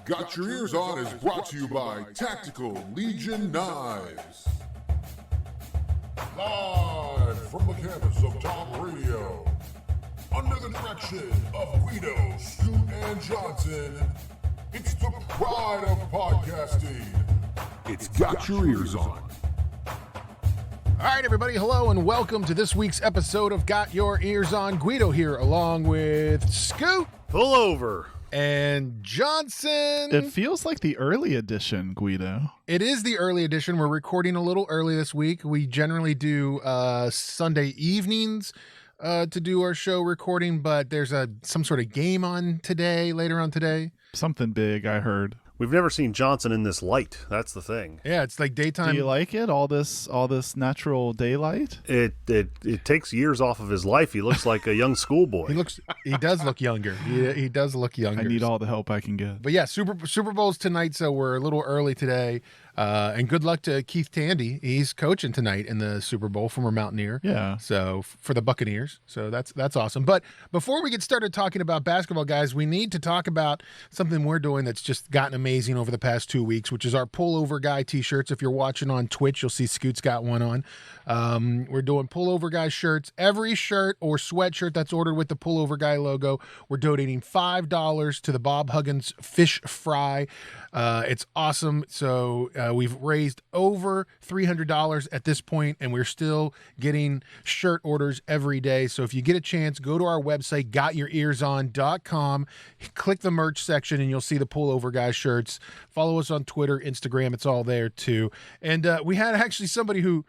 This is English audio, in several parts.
Got Your Eers On is brought to you by Tactical Legion Knives. Live from the campus of Tom Radio, under the direction of Guido, Scoot, and Johnson, it's the pride of podcasting. It's Got Your Eers On. All right, everybody, hello, and welcome to this week's episode of Got Your Eers On. Guido here, along with Scoot. Pull over. And Johnson. It feels like the early edition, Guido. It is the early edition. We're recording a little early this week. We generally do Sunday evenings to do our show recording, but there's some sort of game on today, later on today. Something big, I heard. We've never seen Johnson in this light. That's the thing. Yeah, it's like daytime. Do you like it? All this natural daylight? It takes years off of his life. He looks like a young schoolboy. He does look younger. He does look younger. I need all the help I can get. But yeah, Super Bowl's tonight, so we're a little early today. And good luck to Keith Tandy. He's coaching tonight in the Super Bowl, former Mountaineer. Yeah. So for the Buccaneers. So that's awesome. But before we get started talking about basketball, guys, we need to talk about something we're doing that's just gotten amazing over the past 2 weeks, which is our Pullover Guy t-shirts. If you're watching on Twitch, you'll see Scoot's got one on. We're doing Pullover Guy shirts. Every shirt or sweatshirt that's ordered with the Pullover Guy logo, we're donating $5 to the Bob Huggins Fish Fry. It's awesome. So we've raised over $300 at this point, and we're still getting shirt orders every day. So if you get a chance, go to our website, gotyourearson.com, click the merch section, and you'll see the Pullover Guy shirts. Follow us on Twitter, Instagram. It's all there too. And we had actually somebody who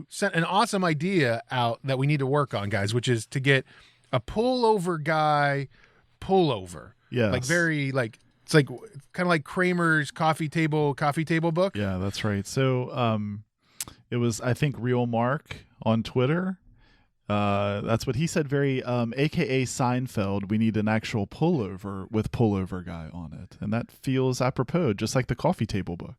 sent an awesome idea out that we need to work on, guys, which is to get a Pullover Guy pullover. Yes. It's like kind of like Kramer's coffee table book. Yeah, that's right. So it was, I think, Real Mark on Twitter. That's what he said. Very AKA Seinfeld. We need an actual pullover with Pullover Guy on it, and that feels apropos, just like the coffee table book.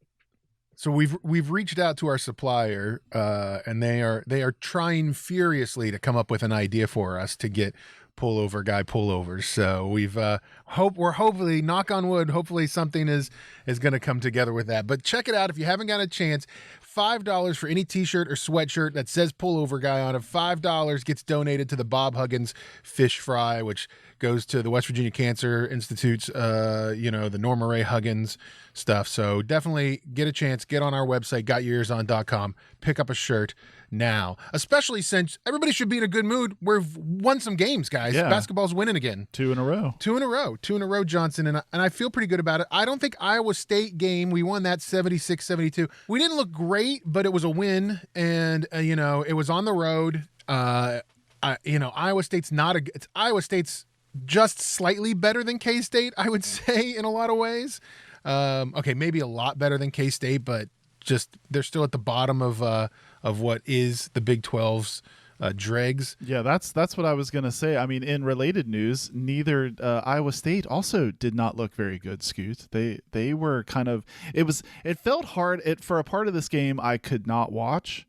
So we've reached out to our supplier, and they are trying furiously to come up with an idea for us to get Pullover Guy pullovers. So we're hopefully, knock on wood, hopefully something is going to come together with that. But check it out if you haven't got a chance. $5 for any t-shirt or sweatshirt that says Pullover Guy on it. $5 gets donated to the Bob Huggins Fish Fry, which goes to the West Virginia Cancer Institute's, the Norma Ray Huggins stuff. So definitely get a chance. Get on our website, gotyourearson.com. Pick up a shirt now, especially since everybody should be in a good mood. We've won some games, guys. Yeah. Basketball's winning again. 2 in a row, Johnson, and I feel pretty good about it. I don't think Iowa State game, we won that 76-72. We didn't look great, but it was a win, and it was on the road. Iowa State's just slightly better than K-State, I would say, in a lot of ways. Okay, maybe a lot better than K-State, but just they're still at the bottom of what is the Big 12's dregs. Yeah, that's what I was going to say. I mean, in related news, neither Iowa State also did not look very good, Scoot. They were kind of, it felt hard. For a part of this game I could not watch.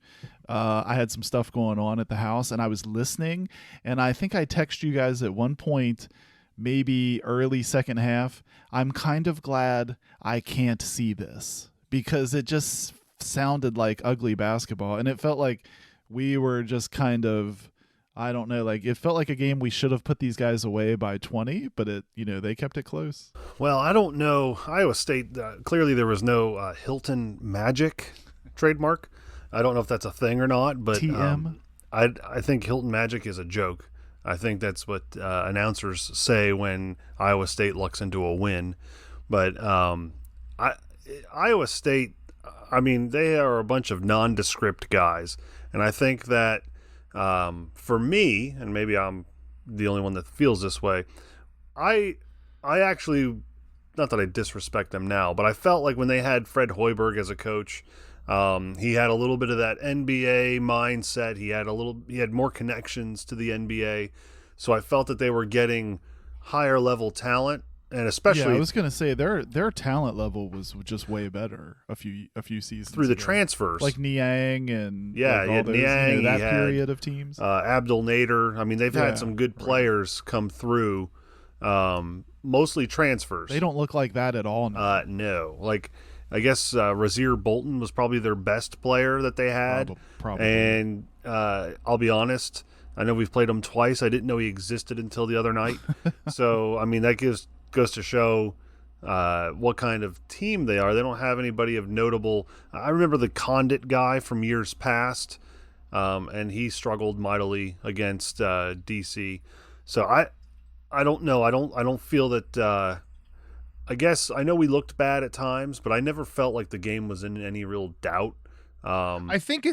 I had some stuff going on at the house, and I was listening, and I think I texted you guys at one point, maybe early second half, I'm kind of glad I can't see this, because it just sounded like ugly basketball, and it felt like we were just kind of, I don't know, like it felt like a game we should have put these guys away by 20, but they kept it close. Well, I don't know. Iowa State, clearly there was no Hilton Magic trademark. I don't know if that's a thing or not, but TM. I think Hilton Magic is a joke. I think that's what announcers say when Iowa State lucks into a win. But Iowa State, I mean, they are a bunch of nondescript guys. And I think that for me, and maybe I'm the only one that feels this way, I actually, not that I disrespect them now, but I felt like when they had Fred Hoiberg as a coach, he had a little bit of that NBA mindset. He had more connections to the NBA. So I felt that they were getting higher level talent. And especially, I was going to say their talent level was just way better a few seasons through the ago. Transfers, like Niang and yeah, like all those, Niang, that period of teams. Abdul Nader. I mean, they've had some good players come through mostly transfers. They don't look like that at all now. No. Like, I guess Razir Bolton was probably their best player that they had. Probably. And I'll be honest, I know we've played him twice. I didn't know he existed until the other night. So, I mean, that goes to show what kind of team they are. They don't have anybody of notable. I remember the Condit guy from years past, and he struggled mightily against DC. So I don't know. I don't feel that. I guess I know we looked bad at times, but I never felt like the game was in any real doubt. I think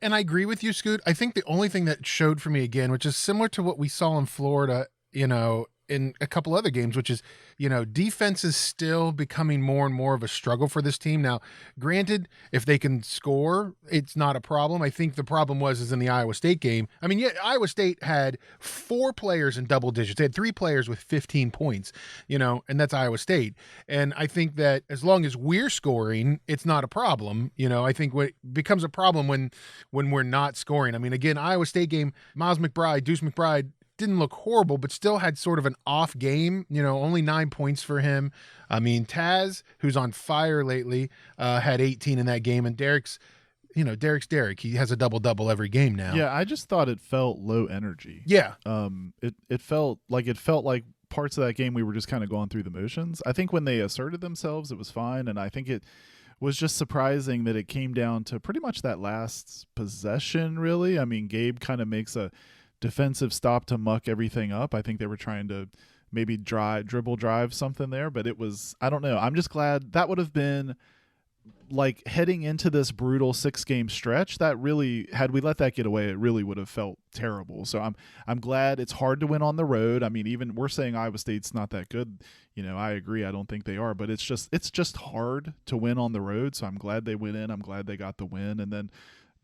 and I agree with you, Scoot. I think the only thing that showed for me again, which is similar to what we saw in Florida, in a couple other games, which is, defense is still becoming more and more of a struggle for this team. Now, granted, if they can score, it's not a problem. I think the problem is in the Iowa State game. I mean, Iowa State had 4 players in double digits. They had 3 players with 15 points, and that's Iowa State. And I think that as long as we're scoring, it's not a problem. I think what becomes a problem when we're not scoring. I mean, again, Iowa State game, Deuce McBride, didn't look horrible, but still had sort of an off game, only 9 points for him. I mean, Taz, who's on fire lately, had 18 in that game, and Derek's Derek. He has a double-double every game now. Yeah, I just thought it felt low energy. Yeah. It felt like parts of that game we were just kind of going through the motions. I think when they asserted themselves, it was fine, and I think it was just surprising that it came down to pretty much that last possession, really. I mean, Gabe kind of makes a defensive stop to muck everything up. I think they were trying to maybe dribble drive something there, but it was, I don't know. I'm just glad that would have been like heading into this brutal 6-game stretch. That really, had we let that get away, it really would have felt terrible. So I'm glad. It's hard to win on the road. I mean, even we're saying Iowa State's not that good. I agree. I don't think they are, but it's just hard to win on the road. So I'm glad they went in. I'm glad they got the win, and then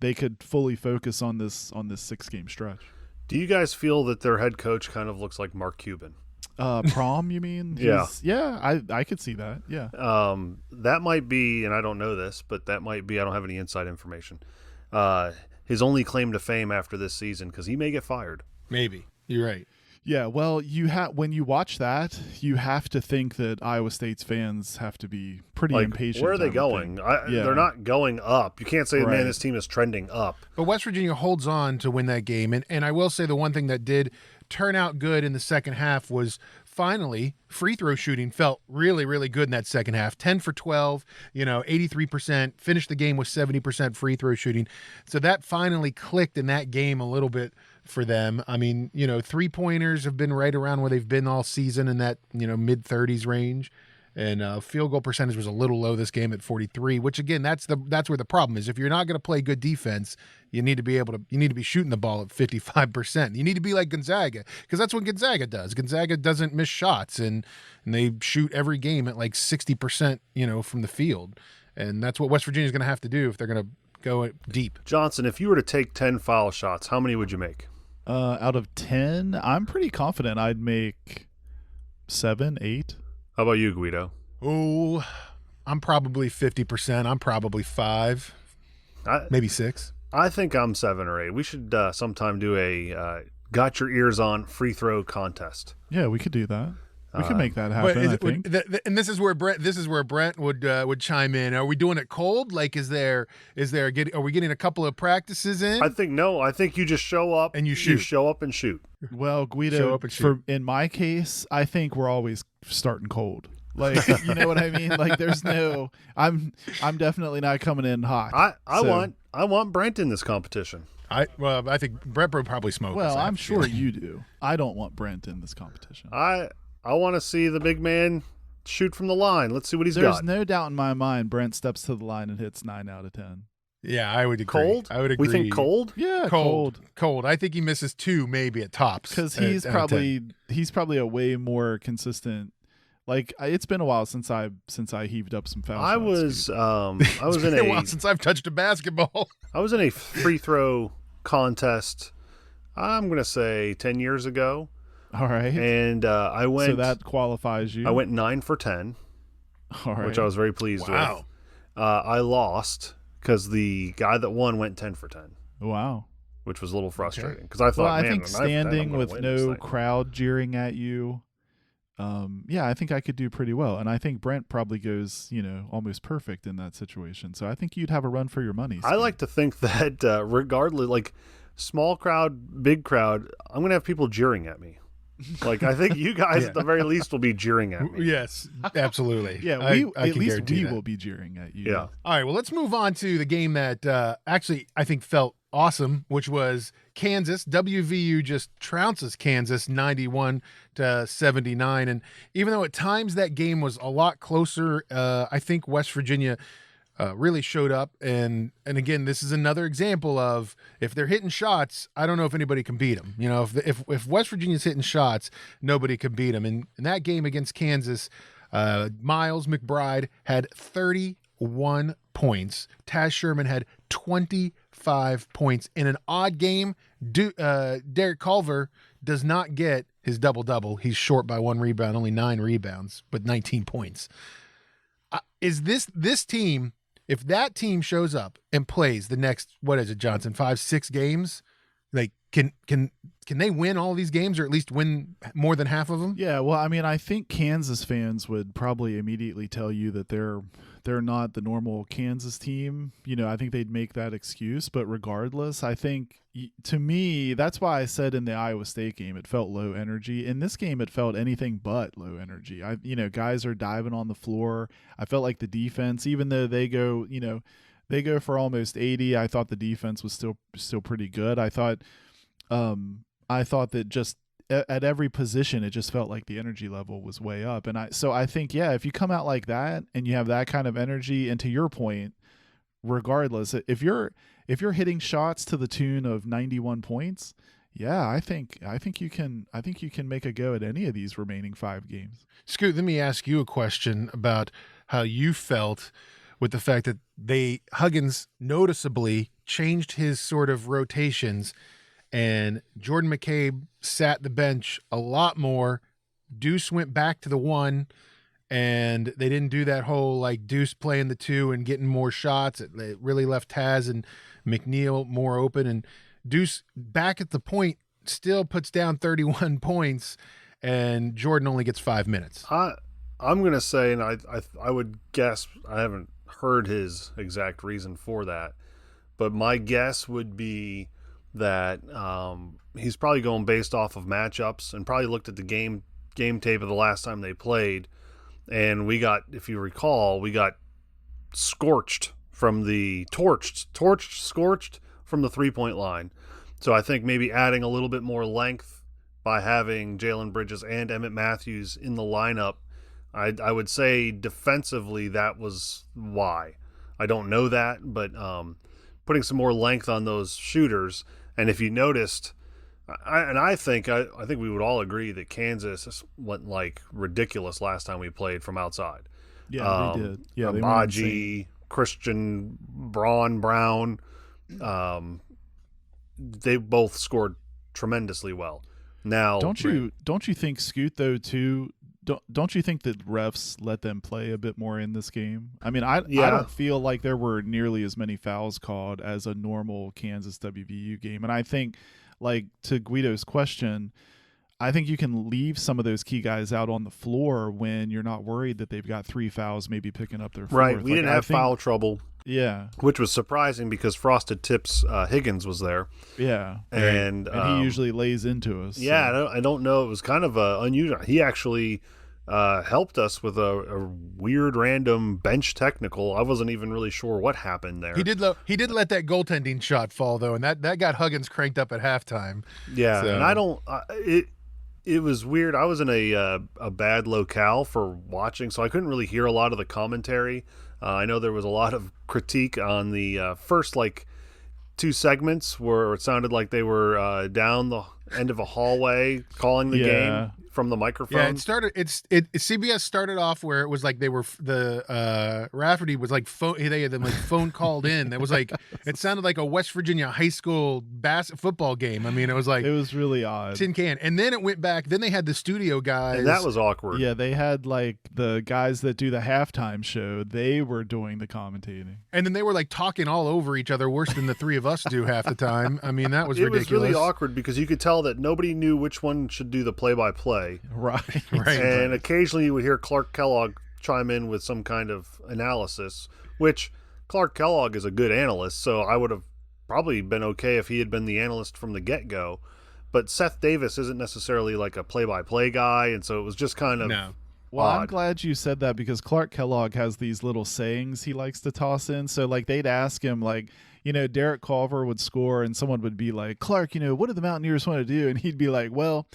they could fully focus on this 6-game stretch. Do you guys feel that their head coach kind of looks like Mark Cuban? Prom, you mean? Yeah, I could see that. Yeah. That might be, and I don't know this, but that might be, I don't have any inside information, his only claim to fame after this season, because he may get fired. Maybe. You're right. Yeah, well, when you watch that, you have to think that Iowa State's fans have to be pretty impatient. Where are they going? They're not going up. You can't say, man, this team is trending up. But West Virginia holds on to win that game. And I will say the one thing that did turn out good in the second half was finally free throw shooting felt really, really good in that second half. 10 for 12, 83%, finished the game with 70% free throw shooting. So that finally clicked in that game a little bit for them. I mean, 3-pointers have been right around where they've been all season in that, mid-30s range. And field goal percentage was a little low this game at 43, which again, that's where the problem is. If you're not going to play good defense, you need to be shooting the ball at 55%. You need to be like Gonzaga, because that's what Gonzaga does. Gonzaga doesn't miss shots, and they shoot every game at like 60%, from the field. And that's what West Virginia's going to have to do if they're going to go deep. Johnson, if you were to take 10 foul shots, how many would you make? Out of 10, I'm pretty confident I'd make 7, 8. How about you, Guido? Oh, I'm probably 50%. I'm probably 5, maybe 6. I think I'm 7 or 8. We should sometime do a Got Your Eers On free throw contest. Yeah, we could do that. We can make that happen. I think. And this is where Brent would chime in. Are we doing it cold? Like, are we getting a couple of practices in? I think you just show up and you shoot. You show up and shoot. Well, Guido, in my case, I think we're always starting cold. Like, you know what I mean? Like, there's no. I'm definitely not coming in hot. I want Brent in this competition. I think Brent would probably smoke. Well, I'm sure you do. I don't want Brent in this competition. I want to see the big man shoot from the line. Let's see what he's got. There's no doubt in my mind Brent steps to the line and hits 9 out of 10. Yeah, I would agree. Cold? I would agree. We think cold? Yeah, cold. I think he misses 2 maybe at tops. Because he's probably a way more consistent. Like, it's been a while since I heaved up some foul shots. I was in a while since I've touched a basketball. I was in a free throw contest. I'm going to say 10 years ago. All right. And I went. So that qualifies you. I went 9 for 10. All right. Which I was very pleased with. I lost because the guy that won went 10 for 10. Wow. Which was a little frustrating because I thought, I think standing with no crowd jeering at you yeah, I think I could do pretty well. And I think Brent probably goes, almost perfect in that situation. So I think you'd have a run for your money. I like to think that regardless, like small crowd, big crowd, I'm going to have people jeering at me. Like, I think you guys at the very least will be jeering at me. Yes, absolutely. Yeah, I at can least guarantee we that. will be jeering at you. Yeah. All right, well, let's move on to the game that actually I think felt awesome, which was Kansas. WVU just trounces Kansas 91-79. And even though at times that game was a lot closer, I think West Virginia really showed up. And again, this is another example of if they're hitting shots, I don't know if anybody can beat them. If West Virginia's hitting shots, nobody can beat them. And in that game against Kansas, Miles McBride had 31 points. Taz Sherman had 25 points. In an odd game, Derek Culver does not get his double-double. He's short by 1 rebound, only 9 rebounds, but 19 points. Is this team, if that team shows up and plays the next, what is it, Johnson, 5-6 games, like can they win all these games or at least win more than half of them? Yeah, well, I mean, I think Kansas fans would probably immediately tell you that they're not the normal Kansas team. I think they'd make that excuse, but regardless, I think to me, that's why I said in the Iowa State game it felt low energy. In this game it felt anything but low energy. Guys are diving on the floor. I felt like the defense, even though they go for almost 80, I thought the defense was still pretty good. I thought that just at every position, it just felt like the energy level was way up. And I think, yeah, if you come out like that and you have that kind of energy, and to your point, regardless, if you're hitting shots to the tune of 91 points, yeah, I think you can make a go at any of these remaining 5 games. Scoot, let me ask you a question about how you felt with the fact that Huggins noticeably changed his sort of rotations, and Jordan McCabe sat the bench a lot more. Deuce went back to the 1, and they didn't do that whole like Deuce playing the 2 and getting more shots. It really left Taz and McNeil more open, and Deuce back at the point still puts down 31 points, and Jordan only gets 5 minutes. I'm going to say, and I would guess, I haven't heard his exact reason for that, but my guess would be that he's probably going based off of matchups and probably looked at the game tape of the last time they played, and if you recall, we got scorched from the scorched from the 3-point line. So I think maybe adding a little bit more length by having Jalen Bridges and Emmett Matthews in the lineup, I would say defensively that was why. I don't know that, but putting some more length on those shooters. And if you noticed, I think we would all agree that Kansas went like ridiculous last time we played from outside. Yeah, they did. Yeah, they went insane. Baji, Christian, Brown. They both scored tremendously well. Now, don't you think, Scoot, though, too? Don't you think that refs let them play a bit more in this game? I mean, I don't feel like there were nearly as many fouls called as a normal Kansas WVU game. And I think, like, to Guido's question, I think you can leave some of those key guys out on the floor when you're not worried that they've got 3 fouls, maybe picking up their 4th. Right, we didn't have foul trouble. Yeah, which was surprising because Frosted Tips Higgins was there. Yeah, and he usually lays into us. Yeah, so. I don't know. It was kind of unusual. He actually helped us with a weird random bench technical. I wasn't even really sure what happened there. He did let that goaltending shot fall though, and that got Huggins cranked up at halftime. Yeah, so. And I don't. It was weird. I was in a bad locale for watching, so I couldn't really hear a lot of the commentary. I know there was a lot of critique on the first 2 segments where it sounded like they were down the end of a hallway calling the game from the microphone. Yeah, CBS started off where it was like they were Rafferty was like they had them like phone called in. It was like it sounded like a West Virginia high school football game. I mean, it was really odd. Tin can. And then it went back. Then they had the studio guys. And that was awkward. Yeah, they had like the guys that do the halftime show. They were doing the commentating. And then they were like talking all over each other, worse than the 3 of us do half the time. I mean, that was ridiculous. It was really awkward because you could tell tell that nobody knew which one should do the play-by-play. Right. And occasionally you would hear Clark Kellogg chime in with some kind of analysis, which Clark Kellogg is a good analyst, so I would have probably been okay if he had been the analyst from the get-go. But Seth Davis isn't necessarily like a play-by-play guy, and so it was just kind of Well, odd. I'm glad you said that because Clark Kellogg has these little sayings he likes to toss in. So, like, they'd ask him, like, Derek Culver would score and someone would be like, Clark, what do the Mountaineers want to do? And he'd be like, well,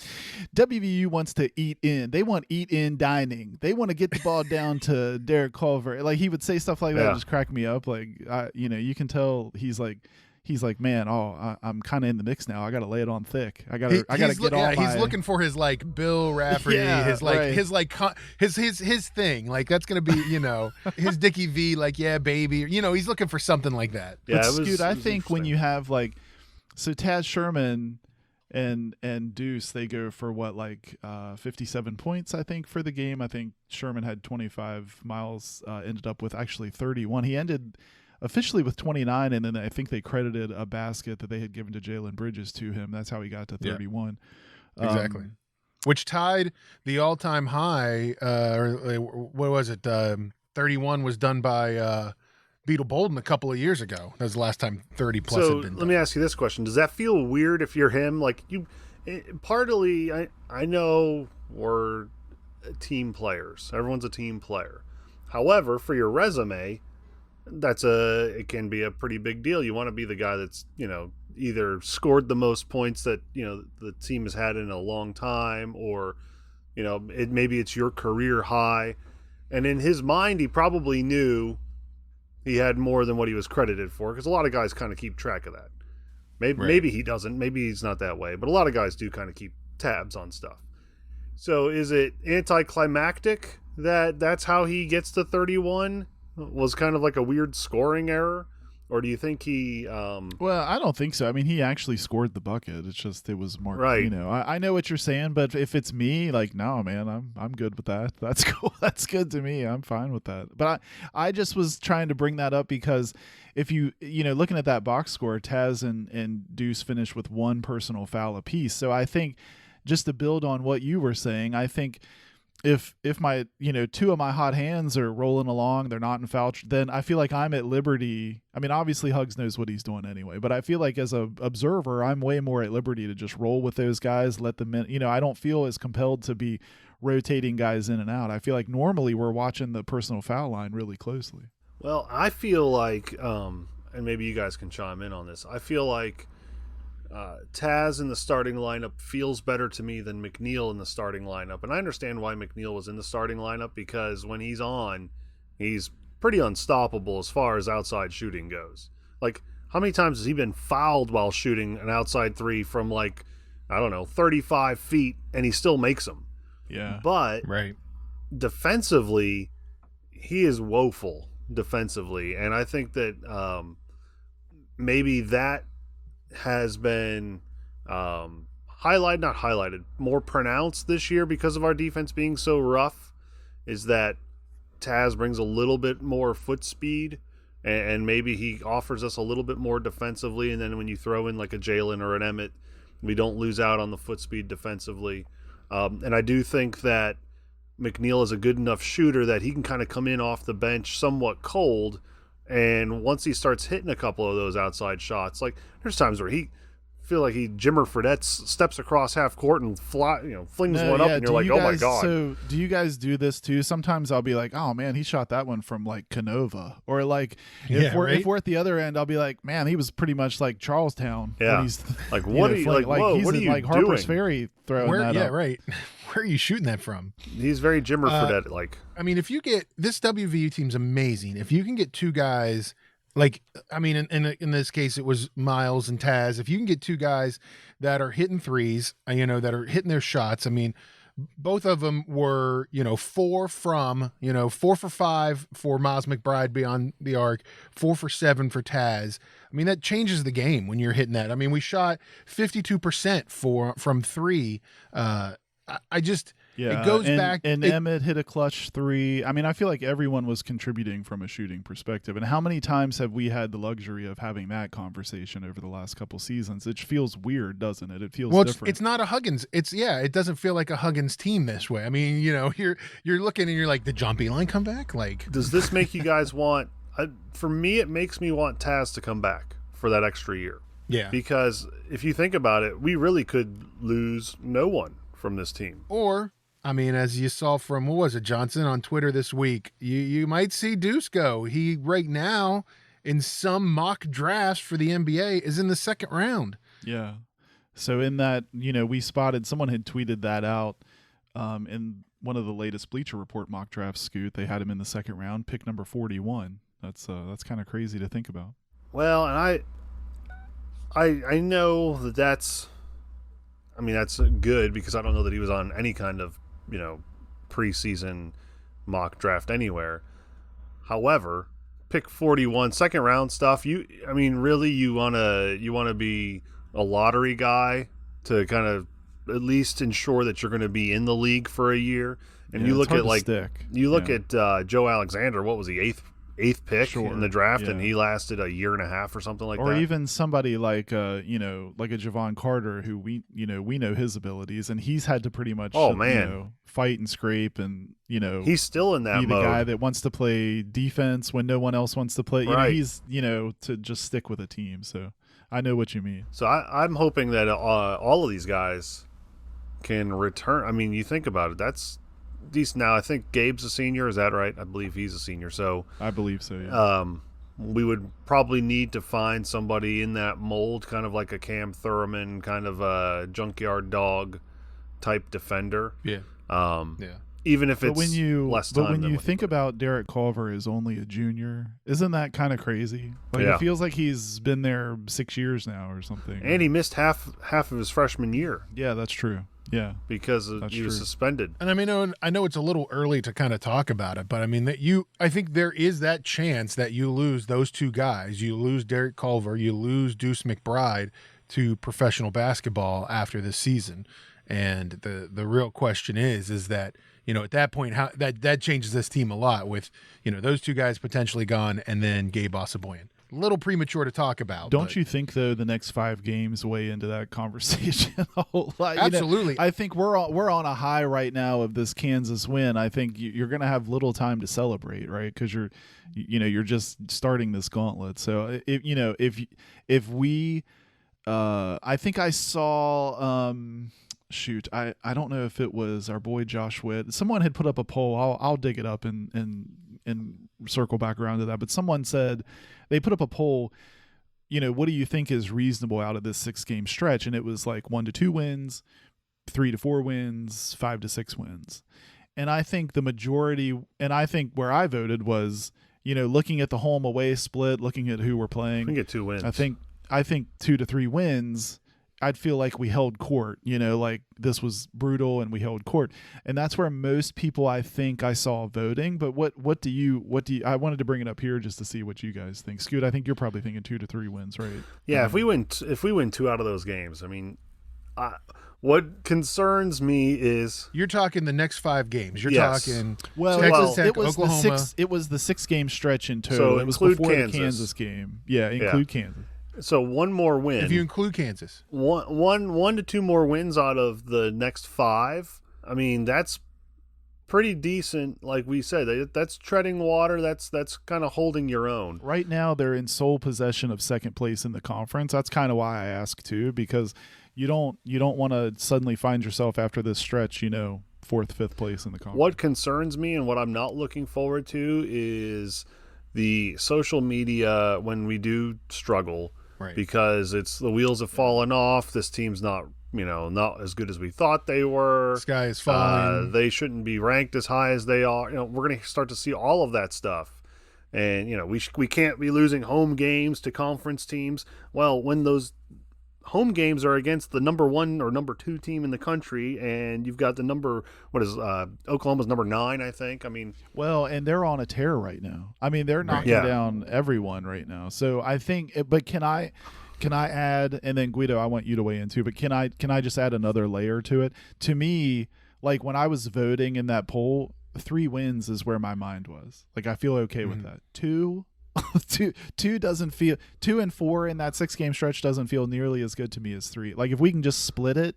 WVU wants to eat in. They want eat-in dining. They want to get the ball down to Derek Culver. Like, he would say stuff like that and just crack me up. Like, you can tell he's like, man, I'm kind of in the mix now. I got to lay it on thick. I got to get on. He's looking for his like Bill Rafferty, his thing. Like that's gonna be his Dickie V. Like baby. He's looking for something like that. Yeah, but Scoot, I think when you have so Taz Sherman and Deuce, they go for 57 points, I think, for the game. I think Sherman had 25. Miles ended up with actually 31. He ended officially with 29, and then I think they credited a basket that they had given to Jalen Bridges to him. That's how he got to 31. Exactly. Which tied the all-time high, what was it? 31 was done by Beetle Bolden a couple of years ago. That was the last time 30 plus had been done. Let me ask you this question. Does that feel weird if you're him? Like, partly, I know we're team players. Everyone's a team player. However, for your resume, it can be a pretty big deal. You want to be the guy that's, either scored the most points that, the team has had in a long time, or, maybe it's your career high. And in his mind, he probably knew he had more than what he was credited for, because a lot of guys kind of keep track of that. Maybe he doesn't. Maybe he's not that way, but a lot of guys do kind of keep tabs on stuff. So is it anticlimactic that that's how he gets to 31? Was kind of like a weird scoring error, or do you think he? Well, I don't think so. I mean, he actually scored the bucket. It's just it was more. Right. I know what you're saying, but if it's me, like, no, man, I'm good with that. That's cool. That's good to me. I'm fine with that. But I just was trying to bring that up because if looking at that box score, Taz and Deuce finished with one personal foul apiece. So I think just to build on what you were saying, I think. If my two of my hot hands are rolling along, they're not in foul, then I feel like I'm at liberty. I mean, obviously Hugs knows what he's doing anyway, but I feel like as a observer, I'm way more at liberty to just roll with those guys, let them in. I don't feel as compelled to be rotating guys in and out. I feel like normally we're watching the personal foul line really closely. Well, I feel like, and maybe you guys can chime in on this. I feel like Taz in the starting lineup feels better to me than McNeil in the starting lineup. And I understand why McNeil was in the starting lineup, because when he's on, he's pretty unstoppable as far as outside shooting goes. Like, how many times has he been fouled while shooting an outside three from 35 feet, and he still makes them? Yeah. But defensively, he is woeful defensively. And I think that maybe that has been more pronounced this year because of our defense being so rough, is that Taz brings a little bit more foot speed, and maybe he offers us a little bit more defensively, and then when you throw in like a Jalen or an Emmett, we don't lose out on the foot speed defensively. And I do think that McNeil is a good enough shooter that he can kind of come in off the bench somewhat cold, and once he starts hitting a couple of those outside shots, like there's times where Jimmer Fredette steps across half court and flings one up, and you're like, oh my God. So do you guys do this too? Sometimes I'll be like, oh man, he shot that one from like Canova, or like if we're at the other end, I'll be like, man, he was pretty much like Charlestown. Yeah. He's like, what are you like? Whoa, he's what are you like doing? Harper's Ferry throwing that up. Right. Where are you shooting that from? He's very Jimmer Fredette like. I mean, if you get this WVU team's amazing. If you can get two guys, in this case, it was Miles and Taz. If you can get two guys that are hitting threes, that are hitting their shots. I mean, both of them were, 4 for 5 for Miles McBride beyond the arc, 4 for 7 for Taz. I mean, that changes the game when you're hitting that. I mean, we shot 52% from 3. Yeah, it goes and, back. And Emmett hit a clutch 3. I mean, I feel like everyone was contributing from a shooting perspective. And how many times have we had the luxury of having that conversation over the last couple seasons? It feels weird, doesn't it? It feels different. It's not a Huggins. It doesn't feel like a Huggins team this way. I mean, you're looking and you're like, did John Beilein come back? Like, Does this make you guys want? For me, it makes me want Taz to come back for that extra year. yeah. Because if you think about it, we really could lose no one from this team. Or, I mean, as you saw from, what was it, Johnson on Twitter this week, you might see Deuce go. He right now in some mock drafts for the NBA is in the second round. Yeah. So in that, we spotted someone had tweeted that out in one of the latest Bleacher Report mock drafts. Scoot, they had him in the second round, pick number 41. That's kind of crazy to think about. Well, and I know that's good because I don't know that he was on any kind of preseason mock draft anywhere. However, pick 41, second round stuff. Really, you wanna be a lottery guy to kind of at least ensure that you're going to be in the league for a year. And Yeah, you look it's at hard to stick. at Joe Alexander. What was he, eighth pick Sure, in the draft, yeah. and he lasted a year and a half or something like that. Or even somebody like like a Javon Carter, who we know his abilities, and he's had to pretty much fight and scrape, and he's still in that be the mode. guy that wants to play defense when no one else wants to play. Right. He's to just stick with a team. So I know what you mean. So I'm hoping that all of these guys can return. I mean, you think about it, that's decent. Now I think Gabe's a senior. Is that right? I believe he's a senior. So I believe so. Yeah. We would probably need to find somebody in that mold, kind of like a Cam Thurman, kind of a junkyard dog type defender. Yeah. Yeah. Even if it's less time. But when you think about Derek Culver as only a junior, isn't that kind of crazy? Like Yeah. It feels like he's been there 6 years now or something. And he missed half of his freshman year Yeah, that's true. Yeah. because That's he was true. suspended. And I know it's a little early to kind of talk about it, but I mean I think there is that chance that you lose those two guys. You lose Derek Culver, you lose Deuce McBride to professional basketball after this season. And the real question is that, at that point, how that changes this team a lot with, those two guys potentially gone and then Gabe Osaboyan. A little premature to talk about. Don't you think, though, the next 5 games weigh into that conversation a whole lot? Absolutely. I think we're on a high right now of this Kansas win. I think you're going to have little time to celebrate, right? Because you're just starting this gauntlet. So if we, I think I saw. Shoot, I don't know if it was our boy Josh Witt. Someone had put up a poll. I'll dig it up and circle back around to that. But someone said they put up a poll. What do you think is reasonable out of this 6-game stretch? And it was like 1 to 2 wins, 3 to 4 wins, 5 to 6 wins. And I think the majority, and I think where I voted was, looking at the home away split, looking at who we're playing. We get 2 wins. I think 2 to 3 wins. I'd feel like we held court, like this was brutal and we held court. And that's where most people I think I saw voting. But what do you I wanted to bring it up here just to see what you guys think. Scoot, I think you're probably thinking 2 to 3 wins, right? Yeah, if we win 2 out of those games, I mean, what concerns me is You're talking the next 5 games. You're Yes. talking Well, Texas Tech, it was Oklahoma. it was the 6-game stretch in total. So it was include before Kansas. the Kansas game. Yeah, include Kansas. so one more win. if you include Kansas. one to 2 more wins out of the next 5. I mean, that's pretty decent. Like we said, that's treading water. That's kind of holding your own. Right now, they're in sole possession of second place in the conference. That's kind of why I ask too, because you don't want to suddenly find yourself after this stretch, 4th, 5th place in the conference. What concerns me and what I'm not looking forward to is the social media when we do struggle, Right. because it's the wheels have fallen off. This team's not as good as we thought they were. Sky is falling. They shouldn't be ranked as high as they are. We're going to start to see all of that stuff. And, we can't be losing home games to conference teams. Well, when those home games are against the number 1 or number 2 team in the country, and you've got the Oklahoma's number 9, I think. I mean, Well, and they're on a tear right now. I mean, they're knocking Yeah. down everyone right now. So I think, but can I add, and then Guido, I want you to weigh in too, but can I just add another layer to it? To me, like when I was voting in that poll, 3 wins is where my mind was. Like, I feel okay with that. 2 doesn't feel 2 and 4 in that 6-game stretch doesn't feel nearly as good to me as 3. Like, if we can just split it,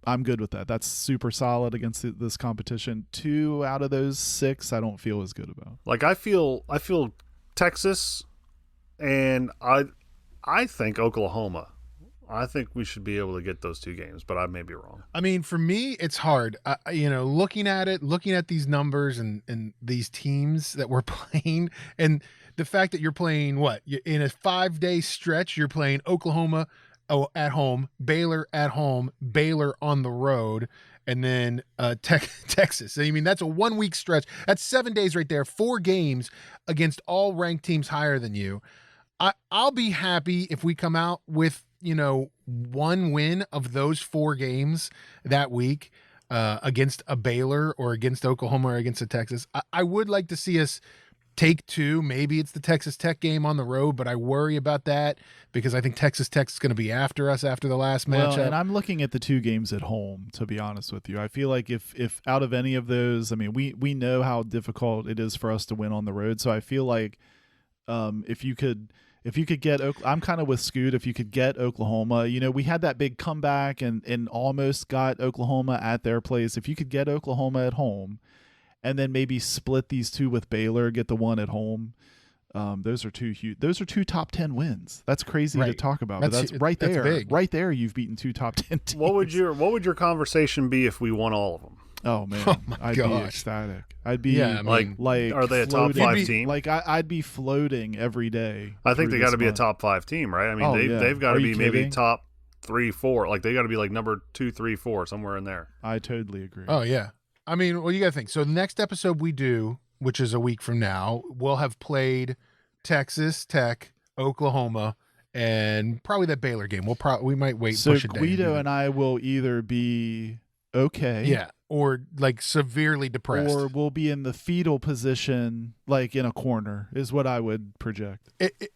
I'm good with that. That's super solid against this competition. 2 out of those 6 I don't feel as good about. Like, I feel Texas, and I think Oklahoma. I think we should be able to get those 2 games, but I may be wrong. I mean, for me, it's hard. Looking at these numbers and these teams that we're playing, and the fact that you're playing in a 5-day stretch, you're playing Oklahoma at home, Baylor at home, Baylor on the road, and then Texas. I mean, that's a 1-week stretch. That's 7 days right there, 4 games against all ranked teams higher than you. I'll be happy if we come out with 1 win of those 4 games that week against a Baylor or against Oklahoma or against a Texas. I would like to see us take 2. Maybe it's the Texas Tech game on the road, but I worry about that because I think Texas Tech is going to be after us after the last matchup. And I'm looking at the 2 games at home, to be honest with you. I feel like if out of any of those, I mean, we know how difficult it is for us to win on the road. So I feel like if you could get, I'm kind of with Scoot. If you could get Oklahoma, we had that big comeback and almost got Oklahoma at their place. If you could get Oklahoma at home, and then maybe split these 2 with Baylor, get the 1 at home. Those are 2 huge. Those are 2 top 10 wins. That's crazy to talk about, but that's right there. Big. Right there, you've beaten 2 top 10 teams. What would your conversation be if we won all of them? Oh man, I'd be ecstatic. I'd be like are they a top floating. 5 team? Like I'd be floating every day. I think they got to be a top 5 team, right? I mean, they've got to be maybe top 3, 4. Like they got to be like number 2, 3, 4 somewhere in there. I totally agree. Oh yeah. I mean, well, you got to think. So the next episode we do, which is a week from now, we'll have played Texas Tech, Oklahoma, and probably that Baylor game. We might wait. So push a day. Guido and I will either be okay, or like severely depressed, or we'll be in the fetal position, like in a corner, is what I would project.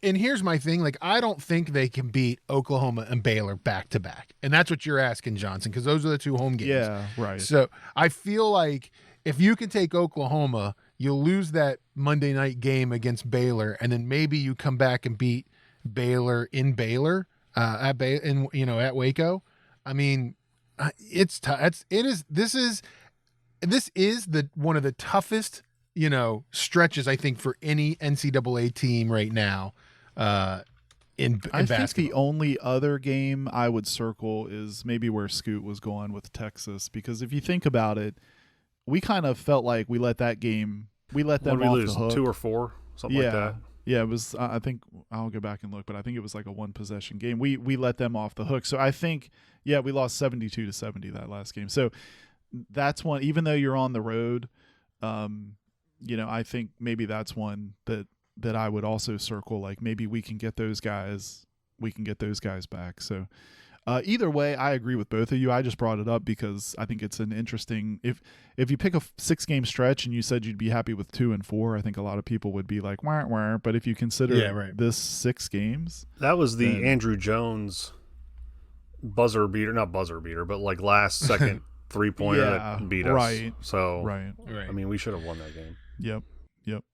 And here's my thing: like, I don't think they can beat Oklahoma and Baylor back to back, and that's what you're asking, Johnson, because those are the 2 home games. Yeah, right. So I feel like if you can take Oklahoma, you'll lose that Monday night game against Baylor, and then maybe you come back and beat Baylor in Baylor at Waco. I mean, it's tough. This is the one of the toughest stretches I think for any NCAA team right now. In I basketball. think the only other game I would circle is maybe where Scoot was going with Texas, because if you think about it, we kind of felt like we let them What did we off lose? the hook. 2 or 4, something like that. Yeah, it was. I think I'll go back and look, but I think it was like a 1 possession game. We let them off the hook. So I think we lost 72-70 that last game. So that's one. Even though you're on the road, I think maybe that's one that I would also circle. Like maybe we can get those guys. We can get those guys back. So either way, I agree with both of you. I just brought it up because I think it's an interesting. If you pick a 6-game stretch and you said you'd be happy with 2 and 4, I think a lot of people would be like, wah, wah. But if you consider this 6 games, that was the Andrew Jones buzzer beater, not buzzer beater, but like last second 3-pointer that beat us. Right. So right. I mean, we should have won that game. Yep.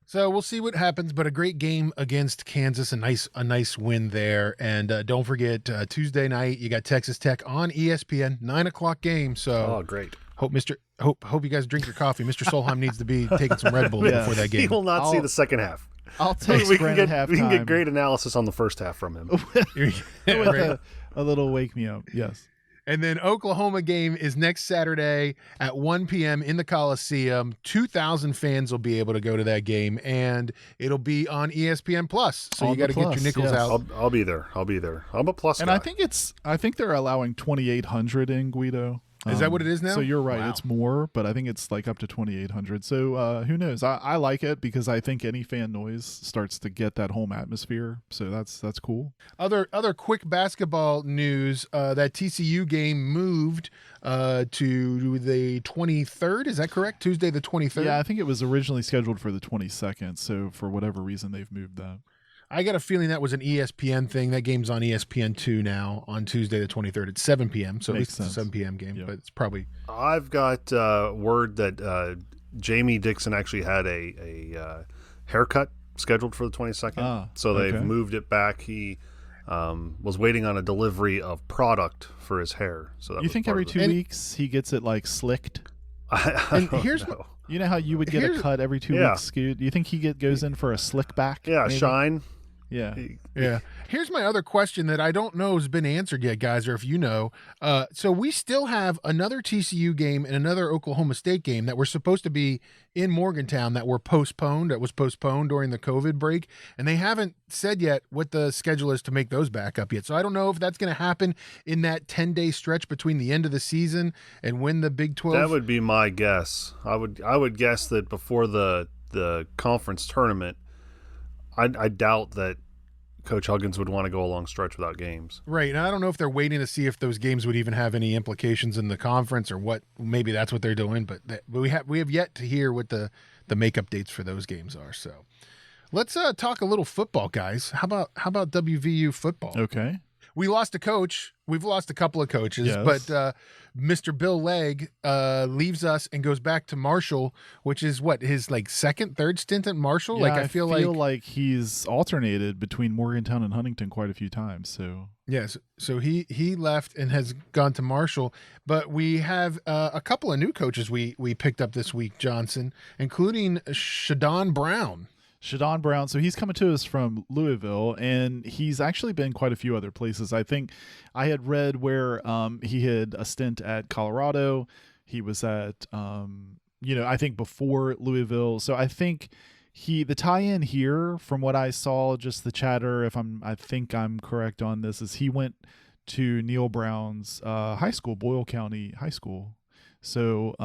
So we'll see what happens, but a great game against Kansas, a nice win there. And don't forget Tuesday night you got Texas Tech on ESPN, 9:00 game. So great. Hope you guys drink your coffee. Mr. Solheim needs to be taking some Red Bull before that game. He will not see the second half. I'll take we Sprint can at halftime. We can get great analysis on the first half from him. With a little wake me up. Yes. And then Oklahoma game is next Saturday at 1 p.m. in the Coliseum. 2,000 fans will be able to go to that game, and it'll be on ESPN Plus. So you got to get your nickels out. I'll be there. I'm a Plus and guy. I think they're allowing 2,800 in Guido. Is that what it is now? So you're right. Wow. It's more, but I think it's like up to 2,800. So who knows? I like it because I think any fan noise starts to get that home atmosphere. So that's cool. Other quick basketball news. That TCU game moved to the 23rd. Is that correct? Tuesday the 23rd? Yeah, I think it was originally scheduled for the 22nd. So for whatever reason, they've moved that. I got a feeling that was an ESPN thing. That game's on ESPN2 now on Tuesday the 23rd at 7 p.m. So at Makes least it's a 7 p.m. game, Yep. but it's probably. I've got word that Jamie Dixon actually had a haircut scheduled for the 22nd. So they've okay. moved it back. He was waiting on a delivery of product for his hair. So that You was think part every of 2 weeks he gets it like slicked? I don't here's know. You know how you would get a cut every 2 Yeah. weeks, Scoot? Do you think he goes in for a slick back? Yeah, maybe? shine. Yeah. Yeah. Here's my other question that I don't know has been answered yet, guys, or if you know. So we still have another TCU game and another Oklahoma State game that were supposed to be in Morgantown that were postponed. That was postponed during the COVID break. And they haven't said yet what the schedule is to make those back up yet. So I don't know if that's going to happen in that 10-day stretch between the end of the season and when the Big 12. That would be my guess. I would guess that before the conference tournament, I doubt that Coach Huggins would want to go a long stretch without games. Right. And I don't know if they're waiting to see if those games would even have any implications in the conference or what. Maybe that's what they're doing. But we have yet to hear what the makeup dates for those games are. So let's talk a little football, guys. How about WVU football? Okay. We lost a coach. We've lost a couple of coaches, Yes. but Mr. Bill Legg leaves us and goes back to Marshall, which is what, his like second, third stint at Marshall. Yeah, like I feel like he's alternated between Morgantown and Huntington quite a few times. So yes, so he left and has gone to Marshall. But we have a couple of new coaches we picked up this week, Johnson, including Shadon Brown. Shadon Brown, so he's coming to us from Louisville, and he's actually been quite a few other places. I think I had read where he had a stint at Colorado. He was at, I think before Louisville. So I think the tie-in here, from what I saw, just the chatter, I think I'm correct on this, is he went to Neil Brown's high school, Boyle County High School. So,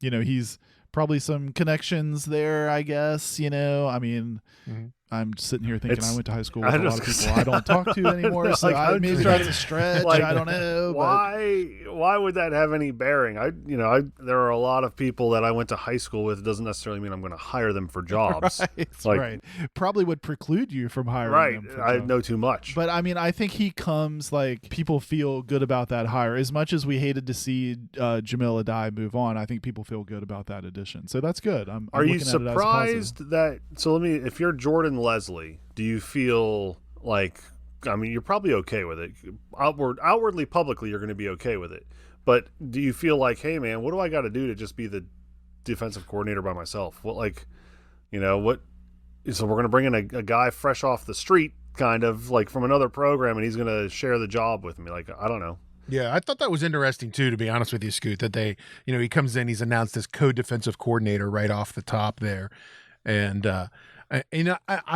he's probably some connections there, I guess. I mean, I'm sitting here thinking I went to high school with a lot of people I don't talk to anymore, so maybe that's a stretch. I don't know. Why would that have any bearing? There are a lot of people that I went to high school with. It doesn't necessarily mean I'm going to hire them for jobs. Right. Probably would preclude you from hiring them. Right. I know too much. But I mean, I think he comes like people feel good about that hire. As much as we hated to see Jamil Adai move on, I think people feel good about that addition. So that's good. Are you surprised that? So if you're Jordan Leslie, do you feel like? I mean, you're probably okay with it. Outwardly, publicly, you're going to be okay with it. But do you feel like, hey, man, what do I got to do to just be the defensive coordinator by myself? So we're going to bring in a guy fresh off the street, kind of like from another program, and he's going to share the job with me. Like, I don't know. Yeah, I thought that was interesting too, to be honest with you, Scoot, that they, he comes in, he's announced as co-defensive coordinator right off the top there. And, I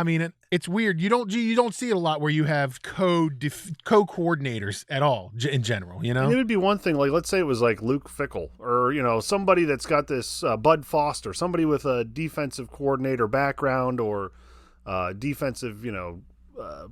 mean, it's weird. You don't see it a lot where you have co-coordinators at all in general, And it would be one thing, like let's say it was like Luke Fickell or, somebody that's got this Bud Foster, somebody with a defensive coordinator background or defensive,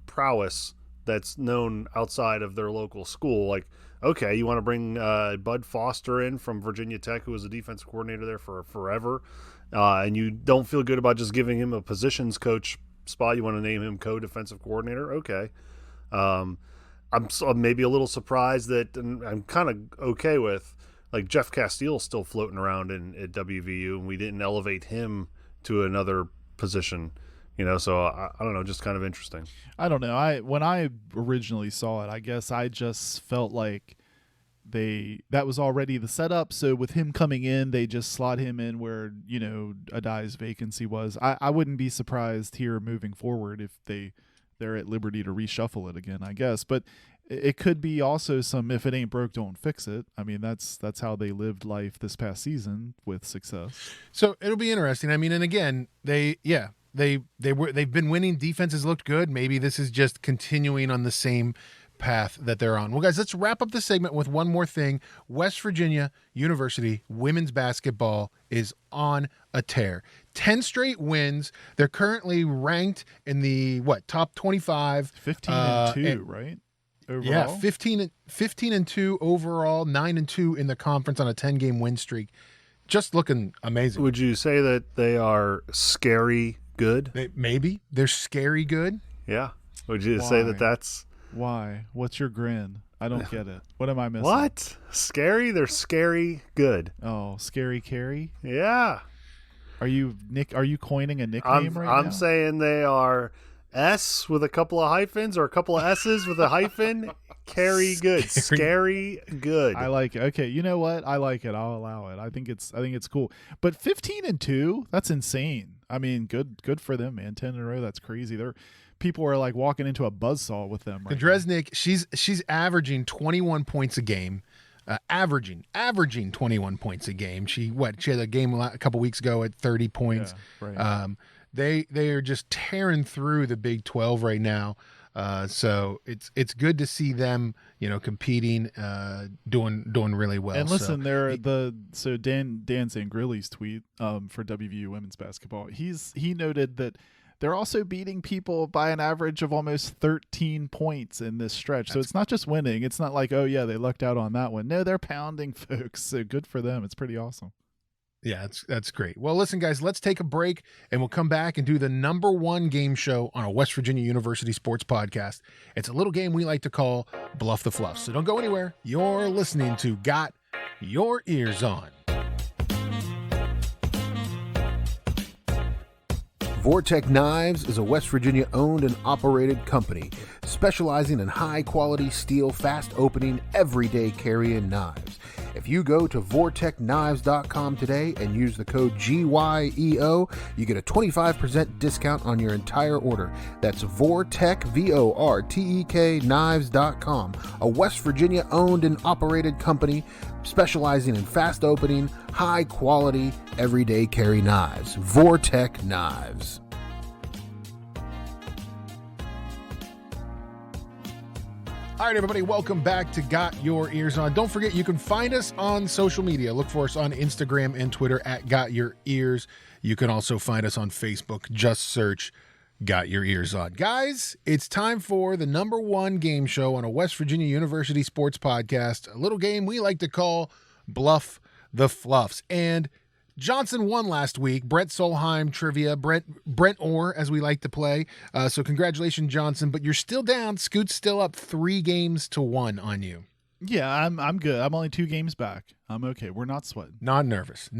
prowess that's known outside of their local school. Like, okay, you want to bring Bud Foster in from Virginia Tech, who was a defensive coordinator there for forever, and you don't feel good about just giving him a positions coach spot. You want to name him co-defensive coordinator. Okay. I'm maybe a little surprised that, and I'm kind of okay with, like Jeff Castile's still floating around at WVU, and we didn't elevate him to another position. So I don't know, just kind of interesting. I don't know. When I originally saw it, I guess I just felt like that was already the setup. So with him coming in, they just slot him in where, Adai's vacancy was. I wouldn't be surprised here moving forward if they're at liberty to reshuffle it again, I guess. But it could be also if it ain't broke, don't fix it. I mean, that's how they lived life this past season with success. So it'll be interesting. I mean, and again, they've been winning. Defenses looked good. Maybe this is just continuing on the same path that they're on. Well, guys, let's wrap up the segment with one more thing. West Virginia University women's basketball is on a tear. 10 straight wins. They're currently ranked in the top 25. 15-2, right? Overall? Yeah, 15-2 overall, 9-2 in the conference on a 10-game win streak. Just looking amazing. Would you say that they are scary good? Maybe they're scary good. Yeah. Would you say that that's why? What's your grin? I don't get it. What am I missing? what? Scary? They're scary good. Oh, Scary Carrie? Yeah. Are you coining a nickname right now? I'm saying they are S with a couple of hyphens or a couple of S's with a hyphen. Carry good. Scary good. I like it. Okay, you know what? I like it. I'll allow it. I think it's cool. But 15-2, that's insane. I mean, good for them, man. 10 in a row, that's crazy. People are like walking into a buzzsaw with them right now. Dresnick, she's averaging 21 points a game. Averaging 21 points a game. She had a game a couple weeks ago at 30 points. Yeah, right. They are just tearing through the Big 12 right now. So it's good to see them, competing, doing really well. And listen, so Dan Zangrilli's tweet for WVU women's basketball. He noted that they're also beating people by an average of almost 13 points in this stretch. So it's not just winning. It's not like, oh yeah, they lucked out on that one. No, they're pounding folks. So good for them. It's pretty awesome. Yeah, that's great. Well, listen, guys, let's take a break, and we'll come back and do the #1 game show on a West Virginia University sports podcast. It's a little game we like to call Bluff the Fluffs. So don't go anywhere. You're listening to Got Your Eers On. Vortec Knives is a West Virginia owned and operated company specializing in high-quality steel, fast-opening, everyday carrying knives. If you go to vortechknives.com today and use the code GYEO, you get a 25% discount on your entire order. That's Vortech, VORTEK knives.com, a West Virginia owned and operated company specializing in fast opening, high quality, everyday carry knives. Vortec Knives. All right, everybody, welcome back to Got Your Eers On. Don't forget, you can find us on social media. Look for us on Instagram and Twitter at Got Your Eers. You can also find us on Facebook. Just search Got Your Eers On. Guys, it's time for the #1 game show on a West Virginia University sports podcast, a little game we like to call Bluff the Fluffs. And Johnson won last week. Brett Solheim trivia. Brent Orr, as we like to play. So congratulations, Johnson. But you're still down. Scoot's still up 3-1 on you. Yeah, I'm good. I'm only 2 games back. I'm okay. We're not sweating. Not nervous,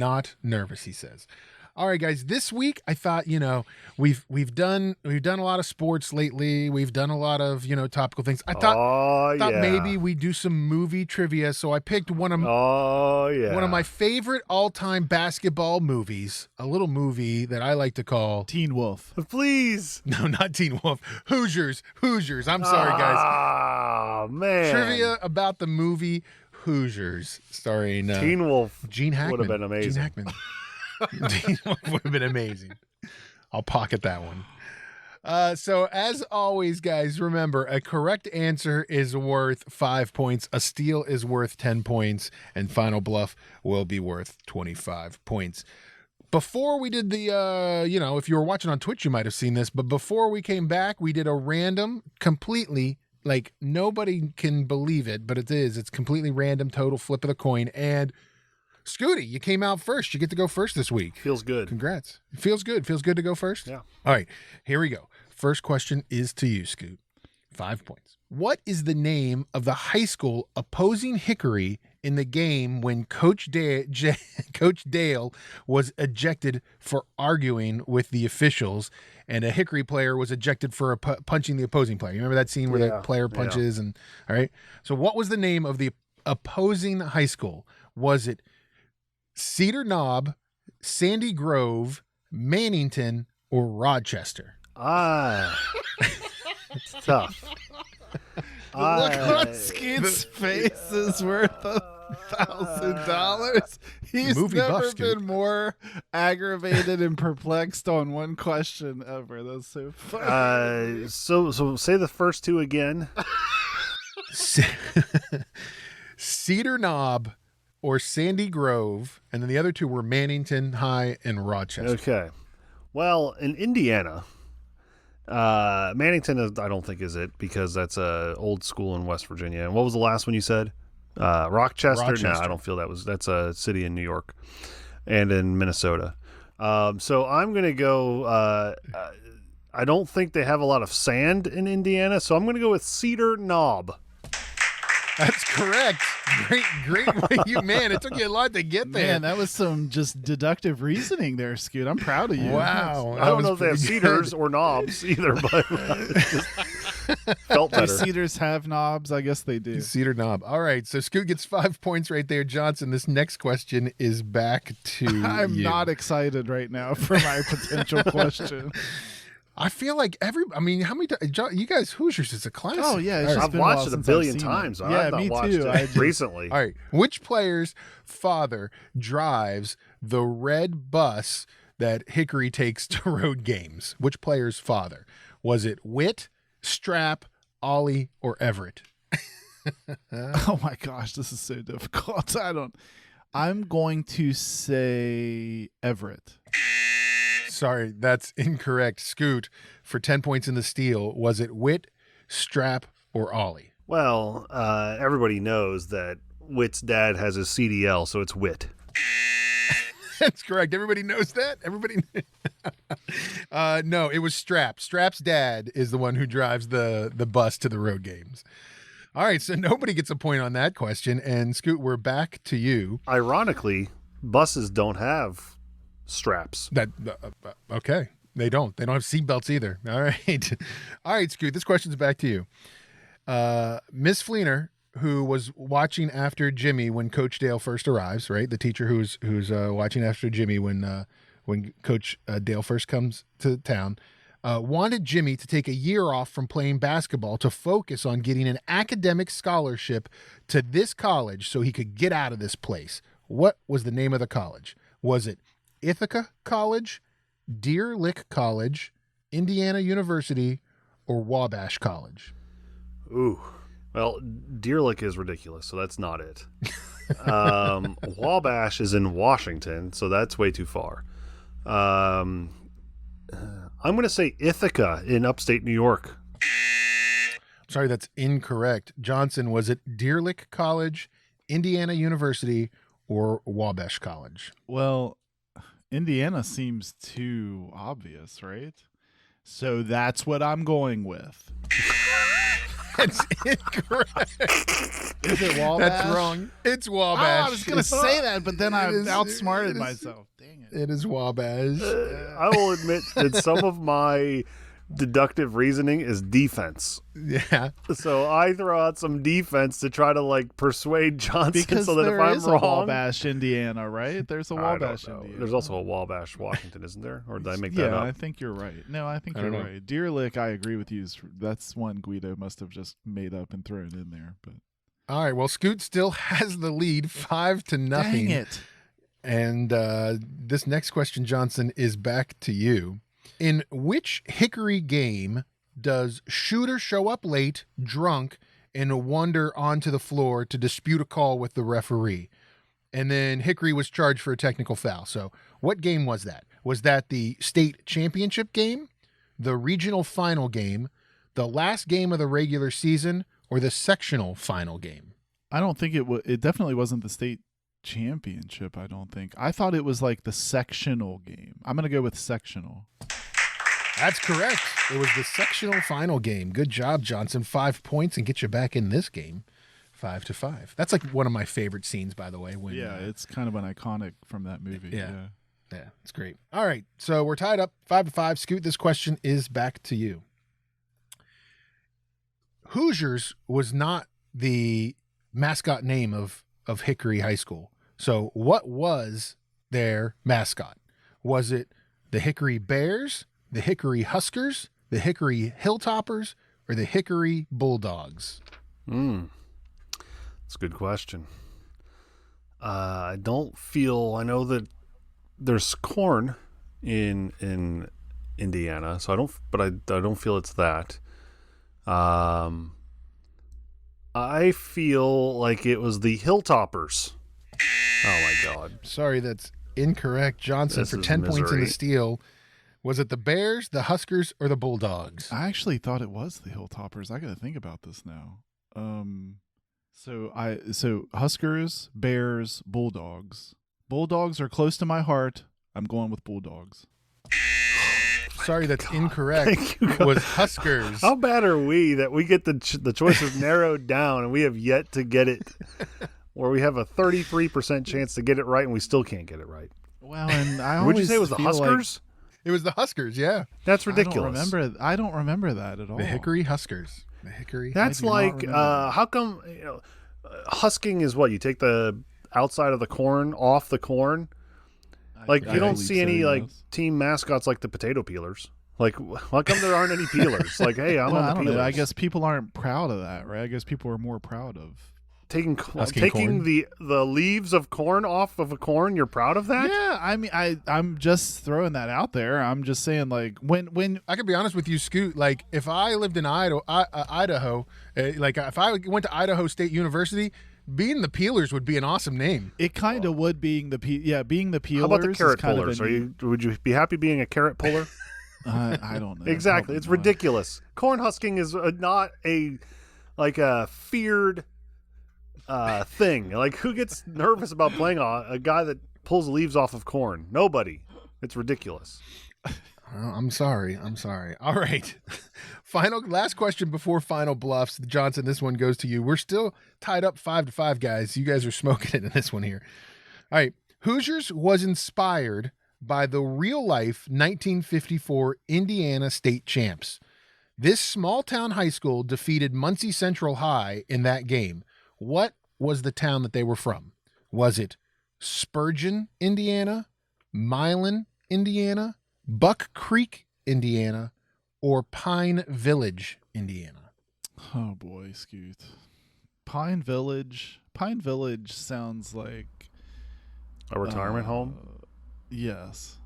he says. All right, guys. This week, I thought, we've done a lot of sports lately. We've done a lot of topical things. I thought maybe we do some movie trivia. So I picked one of my favorite all-time basketball movies. A little movie that I like to call Teen Wolf. Please. No, not Teen Wolf. Hoosiers. I'm sorry, guys. Ah, man. Trivia about the movie Hoosiers, starring Teen Wolf. Gene Hackman. Would have been amazing. Gene Hackman. Teen Wolf would have been amazing. I'll pocket that one. So as always, guys, remember, a correct answer is worth 5 points. A steal is worth 10 points. And Final Bluff will be worth 25 points. Before we did the, if you were watching on Twitch, you might have seen this. But before we came back, we did a random, completely, like nobody can believe it, but it's completely random, total flip of the coin. And Scooty, you came out first. You get to go first this week. Feels good. Congrats. It feels good. Feels good to go first? Yeah. All right, here we go. First question is to you, Scoot. 5 points. What is the name of the high school opposing Hickory in the game when Coach Dale was ejected for arguing with the officials and a Hickory player was ejected for punching the opposing player? You remember that scene where the player punches? And all right. So what was the name of the opposing high school? Was it Cedar Knob, Sandy Grove, Mannington, or Rochester? It's tough. Look on Scoot's face is worth $1,000. He's never been more aggravated and perplexed on one question ever. That's so funny. So say the first 2 again. Cedar Knob or Sandy Grove, and then the other 2 were Mannington High and Rochester. Okay. Well, in Indiana, Mannington I don't think is it, because that's a old school in West Virginia. And what was the last one you said? Rochester? No, I don't feel that's a city in New York and in Minnesota. So I'm going to go, I don't think they have a lot of sand in Indiana, so I'm going to go with Cedar Knob. That's correct. Great way man. It took you a lot to get there. Man, that was some just deductive reasoning there, Scoot. I'm proud of you. Wow. I don't know if they have cedars or knobs either, but it just felt Do better. cedars have knobs? I guess they do. Cedar Knob. All right, so Scoot gets 5 points right there. Johnson, this next question is back to I'm you. not excited right now for my potential question. I feel like how many you guys Hoosiers is a classic. Oh, yeah, it's All just right. I've been a while watched it a since billion I've seen it. times. Yeah, I've not me watched too. it recently. All right. Which player's father drives the red bus that Hickory takes to road games? Which player's father? Was it Witt, Strap, Ollie, or Everett? Oh my gosh, this is so difficult. I'm going to say Everett. Sorry, that's incorrect. Scoot, for 10 points in the steal, was it Witt, Strap, or Ollie? Well, everybody knows that Witt's dad has a CDL, so it's Witt. That's correct. Everybody knows that? Everybody. No, it was Strap. Strap's dad is the one who drives the bus to the road games. All right, so nobody gets a point on that question. And Scoot, we're back to you. Ironically, buses don't have straps. Okay. They don't have seatbelts either. All right. All right, Scoot, this question's back to you. Miss Fleener, who was watching after Jimmy when Coach Dale first arrives, right? The teacher who's watching after Jimmy when Coach Dale first comes to town, wanted Jimmy to take a year off from playing basketball to focus on getting an academic scholarship to this college so he could get out of this place. What was the name of the college? Was it Ithaca College, Deer Lick College, Indiana University, or Wabash College? Ooh. Well, Deer Lick is ridiculous, so that's not it. Wabash is in Washington, so that's way too far. I'm going to say Ithaca in upstate New York. Sorry, that's incorrect. Johnson, was it Deer Lick College, Indiana University, or Wabash College? Well, Indiana seems too obvious, right? So that's what I'm going with. That's incorrect. Is it Wabash? That's wrong. It's Oh, Wabash. I was going to say that, but then I is- outsmarted it is- myself. Dang it. It is Wabash. I will admit that some of my deductive reasoning is defense. Yeah. So I throw out some defense to try to persuade Johnson Because so that there if I'm is wrong, a Wabash, Indiana, right? There's a I don't Wabash, know. Indiana. There's also a Wabash, Washington, isn't there? Or did I make that Yeah, up? I think you're right. No, I think I you're don't know. right. Deer Lick, I agree with you. That's one Guido must have just made up and thrown in there. But All right. Well, Scoot still has the lead, 5-0. dang it. And this next question, Johnson, is back to you. In which Hickory game does Shooter show up late, drunk, and wander onto the floor to dispute a call with the referee? And then Hickory was charged for a technical foul. So what game was that? Was that the state championship game, the regional final game, the last game of the regular season, or the sectional final game? I don't think it definitely wasn't the state championship, I don't think. I thought it was like the sectional game. I'm going to go with sectional. That's correct. It was the sectional final game. Good job, Johnson. 5 points and get you back in this game. 5-5. That's like one of my favorite scenes, by the way. When, Yeah, it's kind of an iconic from that movie. Yeah. Yeah, it's great. All right, so we're tied up 5-5. Scoot, this question is back to you. Hoosiers was not the mascot name of Hickory High School. So what was their mascot? Was it the Hickory Bears, the Hickory Huskers, the Hickory Hilltoppers, or the Hickory Bulldogs? That's a good question. I don't feel. I know that there's corn in Indiana, so I don't. But I don't feel it's that. I feel like it was the Hilltoppers. Oh my God! Sorry, that's incorrect. Johnson, This for is 10 points in the misery. steal. Was it the Bears, the Huskers, or the Bulldogs? I actually thought it was the Hilltoppers. I got to think about this now. So Huskers, Bears, Bulldogs. Bulldogs are close to my heart. I'm going with Bulldogs. Sorry, that's incorrect. Thank you. It was Huskers. How bad are we that we get the choices narrowed down and we have yet to get it, or we have a 33% chance to get it right and we still can't get it right? Well, and I Would you always say it was the feel like- Huskers? It was the Huskers, yeah. That's ridiculous. I don't remember that at all. The Hickory Huskers. The Hickory. That's do not like, remember that. how come, husking is what? You take the outside of the corn off the corn? Like, you don't see any, like, team mascots like the potato peelers. Like, how come there aren't any peelers? Like, hey, I'm Well, on I the don't peelers. know. I guess people aren't proud of that, right? I guess people are more proud of. Taking corn. the leaves of corn off of a corn, you're proud of that? Yeah, I mean, I'm just throwing that out there. I'm just saying, like, when I could be honest with you, Scoot. Like, if I lived in Idaho, like if I went to Idaho State University, being the Peelers would be an awesome name. it kind of would being the being the peelers. How about the carrot is kind pullers? Of Would you be happy being a carrot puller? I don't know. Exactly. Probably It's not. ridiculous. Corn husking is not a feared thing. Like, who gets nervous about playing a guy that pulls leaves off of corn? Nobody. It's ridiculous. Oh, I'm sorry. All right. Last question before final bluffs. Johnson, this one goes to you. We're still tied up 5-5, guys. You guys are smoking it in this one here. All right. Hoosiers was inspired by the real-life 1954 Indiana state champs. This small-town high school defeated Muncie Central High in that game. What was the town that they were from? Was it Spurgeon, Indiana, Milan, Indiana, Buck Creek, Indiana, or Pine Village, Indiana? Oh boy, Scoot. Pine Village. Pine Village sounds like A retirement home? Yes.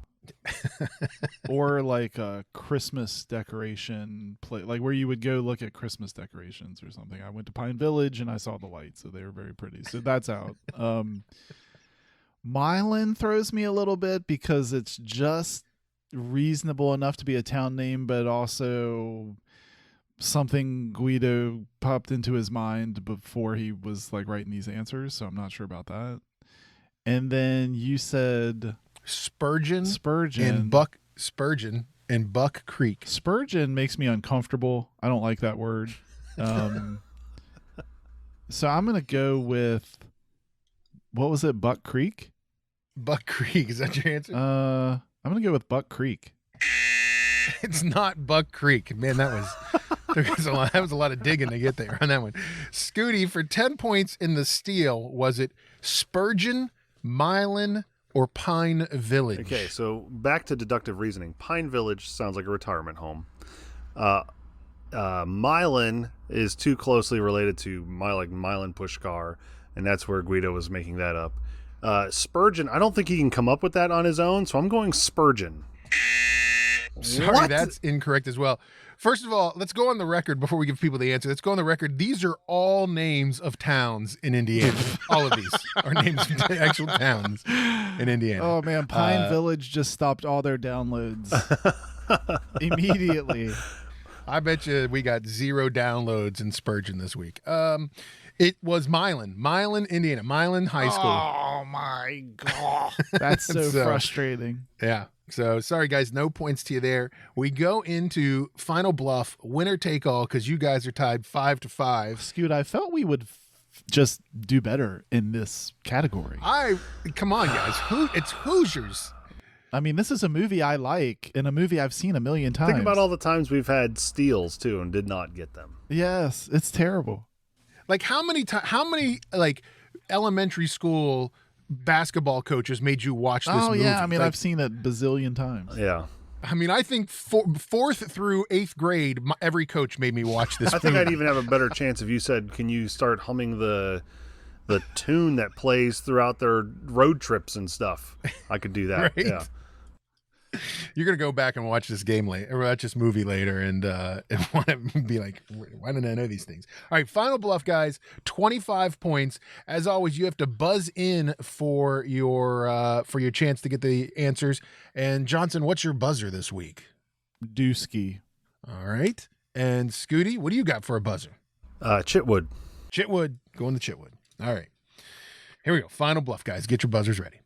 Or like a Christmas decoration place, like where you would go look at Christmas decorations or something. I went to Pine Village and I saw the lights, so they were very pretty. So that's out. Milan throws me a little bit because it's just reasonable enough to be a town name, but also something Guido popped into his mind before he was like writing these answers, so I'm not sure about that. And then you said Spurgeon Spurgeon. and Buck Creek. Spurgeon makes me uncomfortable. I don't like that word. So I'm going to go with, what was it, Buck Creek? Buck Creek, is that your answer? I'm going to go with Buck Creek. It's not Buck Creek. Man, that was a lot of digging to get there on that one. Scooty, for 10 points in the steal, was it Spurgeon, Milan, or Pine Village? Okay, so back to deductive reasoning. Pine Village sounds like a retirement home. Milan is too closely related to Milan Pushkar, and that's where Guido was making that up. Spurgeon, I don't think he can come up with that on his own, so I'm going Spurgeon. Sorry, What? that's incorrect as well. First of all, let's go on the record before we give people the answer. Let's go on the record. These are all names of towns in Indiana. All of these are names of actual towns in Indiana. Oh man, Pine Village just stopped all their downloads immediately. I bet you we got 0 downloads in Spurgeon this week. It was Milan, Indiana, Milan High School. Oh my god, that's so frustrating. Yeah. So sorry, guys, no points to you there. We go into final bluff, winner take all, because you guys are tied 5-5. Scoot, I felt we would just do better in this category. Come on, guys. It's Hoosiers. I mean, this is a movie I like and a movie I've seen a million times. Think about all the times we've had steals too and did not get them. Yes, it's terrible. Like how many like elementary school basketball coaches made you watch this movie? Yeah, I mean, like, I've seen it bazillion times. Yeah. I mean, I think 4th through 8th grade, every coach made me watch this I think movie. I'd even have a better chance if you said, can you start humming the tune that plays throughout their road trips and stuff? I could do that. Right? Yeah. You're gonna go back and watch this game later, or watch this movie later, and want to be like, why didn't I know these things? All right, final bluff, guys. 25 points. As always, you have to buzz in for your chance to get the answers. And Johnson, what's your buzzer this week? Dusky. All right. And Scooty, what do you got for a buzzer? Chitwood. Chitwood. Going to Chitwood. All right. Here we go. Final bluff, guys. Get your buzzers ready.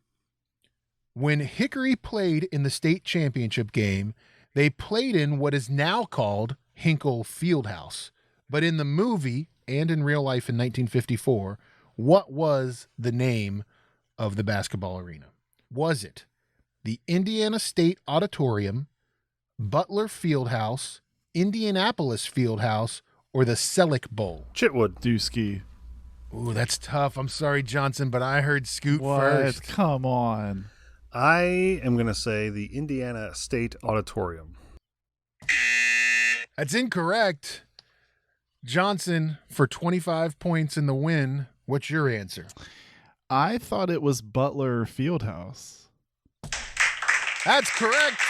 When Hickory played in the state championship game, They played in what is now called Hinkle Fieldhouse. But in the movie and in real life in 1954, what was the name of the basketball arena? Was it the Indiana State Auditorium, Butler Fieldhouse, Indianapolis Fieldhouse, or the Selleck Bowl? Chitwood. Dusky. Ooh, that's tough. I'm sorry, Johnson, but I heard Scoot What? first. Come on. I am going to say the Indiana State Auditorium. That's incorrect. Johnson for 25 points in the win. What's your answer? I thought it was Butler Fieldhouse. That's correct.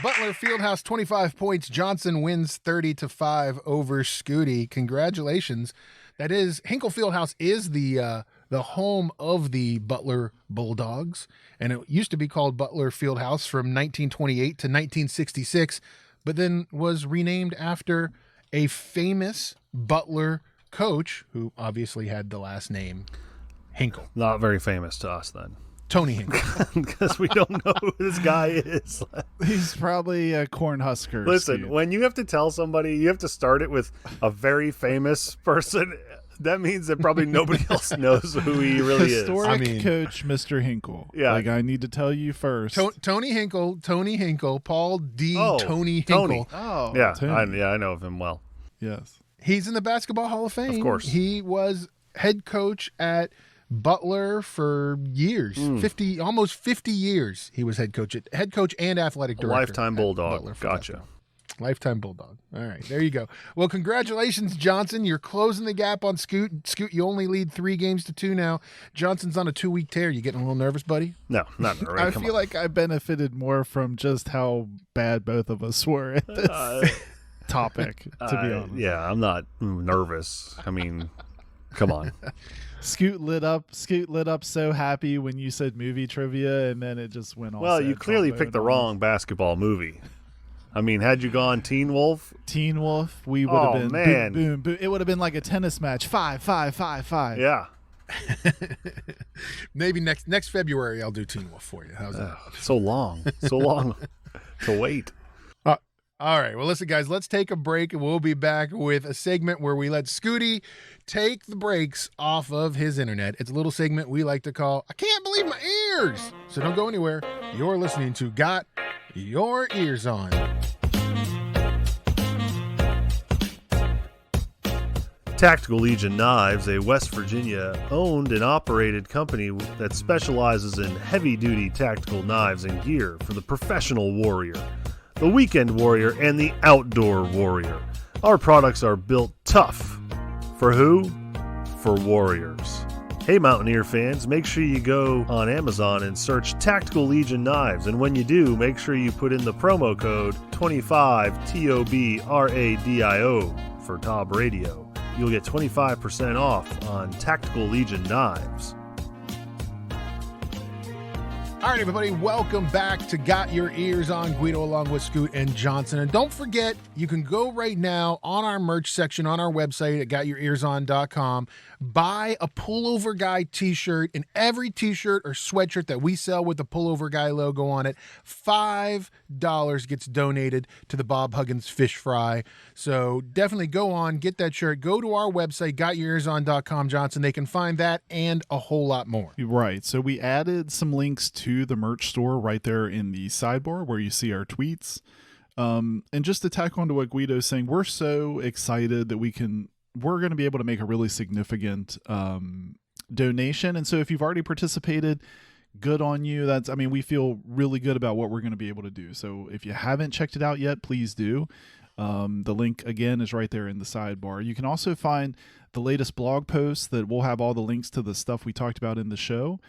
Butler Fieldhouse, 25 points. Johnson wins 30-5 over Scooty. Congratulations. That is, Hinkle Fieldhouse is the home of the Butler Bulldogs, and it used to be called Butler Fieldhouse from 1928 to 1966, but then was renamed after a famous Butler coach who obviously had the last name Hinkle. Not very famous to us then. Tony Hinkle. Because we don't know who this guy is. He's probably a Cornhusker. Listen, Steve. when you have to tell somebody, you have to start it with a very famous person. That means that probably nobody else knows who he really Historic I mean- coach Mr. Hinkle. Yeah. Like, I need to tell you first. Tony Hinkle, Paul D. Oh, Tony Tony. Hinkle. Oh, is. Tony. I know of him well. Yes. He's in the Basketball Hall of Fame. Of course. He was head coach at Butler for years. Almost 50 years he was head coach and athletic A director. lifetime at Bulldog. Butler for Gotcha. basketball. Lifetime Bulldog. All right, there you go. Well, congratulations, Johnson. You're closing the gap on Scoot. Scoot, you only lead 3-2 now. Johnson's on a 2-week tear. You getting a little nervous, buddy? No, not really. I Come feel on. like I benefited more from just how bad both of us were at this topic, to be honest. Yeah, I'm not nervous. I mean, come on. Scoot lit up so happy when you said movie trivia, and then it just went off. Well, you clearly picked the wrong basketball movie. I mean, had you gone Teen Wolf, Teen Wolf, we would have been man. boom, boom, boom. It would have been like a tennis match. 5, 5, 5, 5. yeah. Maybe next February I'll do Teen Wolf for you. How's that? So long to wait. All right. Well, listen, guys, let's take a break, and we'll be back with a segment where we let Scooty take the brakes off of his internet. It's a little segment we like to call I Can't Believe My Ears. So don't go anywhere. You're listening to Got Your Ears On. Tactical Legion Knives, a West Virginia owned and operated company that specializes in heavy-duty tactical knives and gear for the professional warrior, the weekend warrior, and the outdoor warrior. Our products are built tough. For who? For warriors. Hey Mountaineer fans, make sure you go on Amazon and search Tactical Legion Knives, and when you do, make sure you put in the promo code 25TOBRADIO for Tob Radio. You'll get 25% off on Tactical Legion Knives. All right, everybody, welcome back to Got Your Ears On, Guido along with Scoot and Johnson. And don't forget, you can go right now on our merch section on our website at gotyourearson.com, buy a Pullover Guy t-shirt, and every t-shirt or sweatshirt that we sell with the Pullover Guy logo on it, $5 gets donated to the Bob Huggins Fish Fry. So definitely go on, get that shirt. Go to our website, gotyourearson.com, Johnson. They can find that and a whole lot more. Right. So we added some links to the merch store right there in the sidebar where you see our tweets. And just to tack on to what Guido's saying, we're so excited that we're going to be able to make a really significant donation. And so if you've already participated, good on you. We feel really good about what we're going to be able to do. So if you haven't checked it out yet, please do. The link again is right there in the sidebar. You can also find the latest blog posts that will have all the links to the stuff we talked about in the show.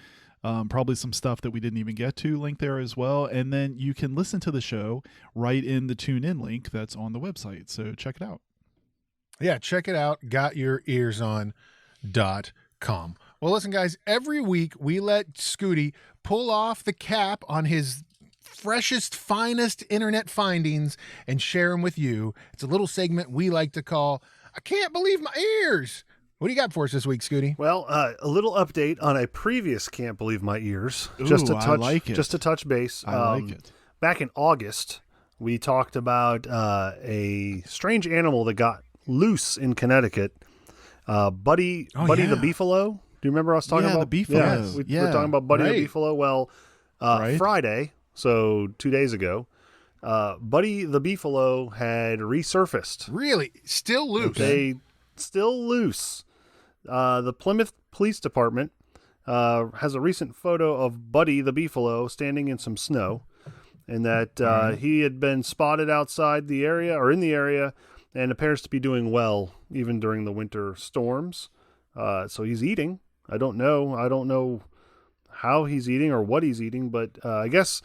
Probably some stuff that we didn't even get to link there as well. And then you can listen to the show right in the TuneIn link that's on the website. So check it out. Yeah, check it out, gotyourearson.com. Well, listen, guys, every week we let Scooty pull off the cap on his freshest, finest internet findings and share them with you. It's a little segment we like to call I Can't Believe My Ears. What do you got for us this week, Scooty? Well, a little update on a previous Can't Believe My Ears. Ooh, Just to touch, I like it. Just to touch base. I like it. Back in August, we talked about a strange animal that got loose in Connecticut. Buddy the Beefalo. Do you remember us talking about the Beefalo? Yeah, we were talking about Buddy the Beefalo. Well, Friday, so 2 days ago, Buddy the Beefalo had resurfaced. Really? Still loose? They still loose. The Plymouth Police Department has a recent photo of Buddy the Beefalo standing in some snow, and that he had been spotted outside the area or in the area and appears to be doing well even during the winter storms. So he's eating. I don't know how he's eating or what he's eating, but I guess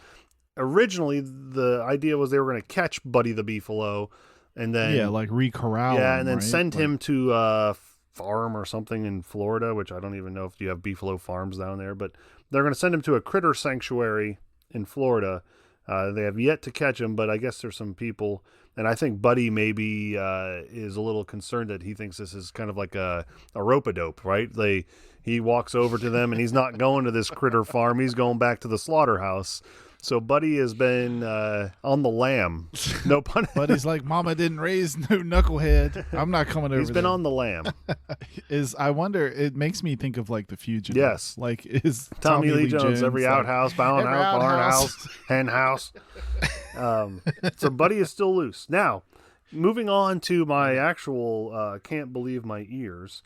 originally the idea was they were going to catch Buddy the Beefalo and then like re-corral him, and then right? send him to a farm or something in Florida, which I don't even know if you have beefalo farms down there, but they're going to send him to a critter sanctuary in Florida. They have yet to catch him, but I guess there's some people, and I think Buddy maybe is a little concerned that he thinks this is kind of like a rope-a-dope, right? He walks over to them, and he's not going to this critter farm. He's going back to the slaughterhouse. So Buddy has been on the lamb. No pun. Buddy's like, Mama didn't raise no knucklehead. I'm not coming over. He's been on the lamb. I wonder. It makes me think of like The Fugitive. Yes. Like is Tommy Lee Jones, every like, outhouse, bound every house, barn outhouse. house, hen house. So Buddy is still loose. Now, moving on to my actual can't believe my ears.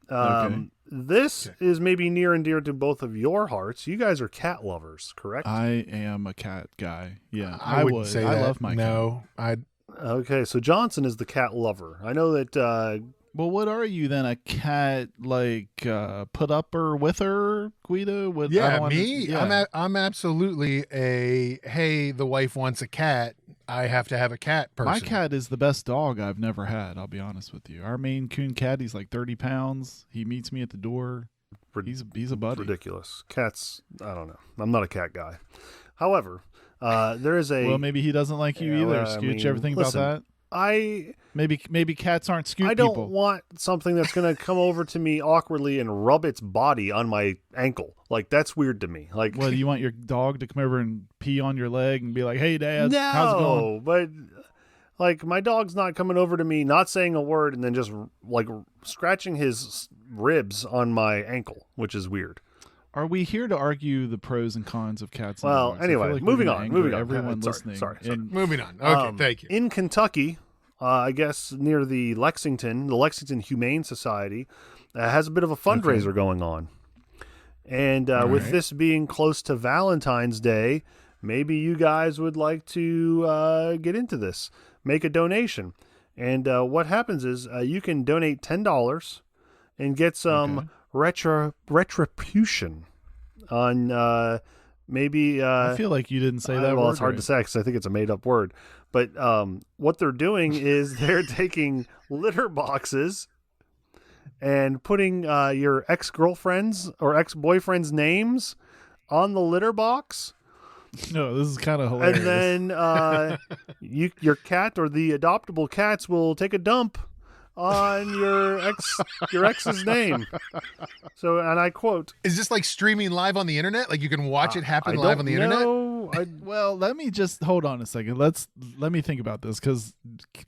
Okay. This is maybe near and dear to both of your hearts. You guys are cat lovers, correct? I am a cat guy. Yeah, I wouldn't say that. I love my cat. No, Okay, so Johnson is the cat lover. I know that. Well, what are you then? A cat like put upper with her, Guido? With me. I'm absolutely a hey. The wife wants a cat. I have to have a cat person. My cat is the best dog I've never had. I'll be honest with you. Our Maine Coon cat, he's like 30 pounds. He meets me at the door. He's a buddy. Ridiculous. Cats. I don't know. I'm not a cat guy. However, there is a. Well, maybe he doesn't like you either. Scooch, ever think about that? Maybe cats aren't Scoot I don't people. want something that's going to come over to me awkwardly and rub its body on my ankle. Like, that's weird to me. Like, well, you want your dog to come over and pee on your leg and be like, "Hey, Dad, how's it going?" No, but like my dog's not coming over to me, not saying a word, and then just like scratching his ribs on my ankle, which is weird. Are we here to argue the pros and cons of cats? And Well, dogs? anyway, I feel like moving we're on. gonna Moving on. Everyone Sorry, listening. sorry. And moving on. Okay, thank you. In Kentucky, I guess near the Lexington Humane Society has a bit of a fundraiser going on. And with this being close to Valentine's Day, maybe you guys would like to get into this, make a donation. And what happens is you can donate $10 and get some retribution on maybe... I feel like you didn't say that well, word it's hard right. to say because I think it's a made-up word. But what they're doing is they're taking litter boxes and putting your ex-girlfriend's or ex-boyfriend's names on the litter box. No, this is kind of hilarious. And then your cat or the adoptable cats will take a dump on your ex's name. So, and I quote, Is this like streaming live on the internet? Like you can watch it happen live on the internet? Well, let me just hold on a second. Let me think about this because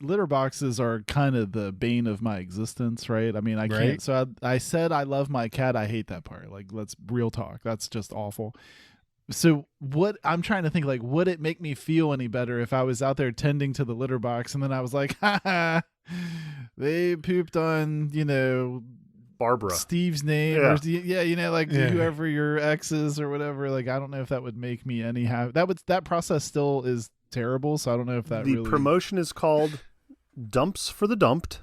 litter boxes are kind of the bane of my existence, right? I mean, I can't. So I said I love my cat. I hate that part. Like, let's real talk. That's just awful. So what I'm trying to think, like, would it make me feel any better if I was out there tending to the litter box and then I was like, they pooped on, Barbara, Steve's name, or whoever your ex is or whatever. Like, I don't know if that would make me any happy. That process still is terrible. So I don't know if that the really... promotion is called Dumps for the Dumped.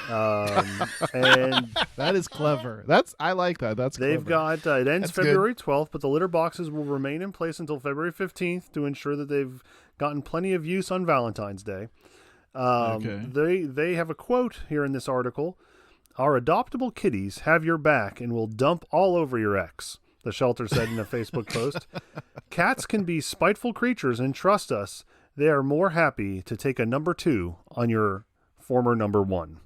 And that is clever. I like that. They've clever. got it ends February 12th, but the litter boxes will remain in place until February 15th to ensure that they've gotten plenty of use on Valentine's Day. They have a quote here in this article: "Our adoptable kitties have your back and will dump all over your ex," the shelter said in a Facebook post. "Cats can be spiteful creatures, and trust us, they are more happy to take a number 2 on your former number 1.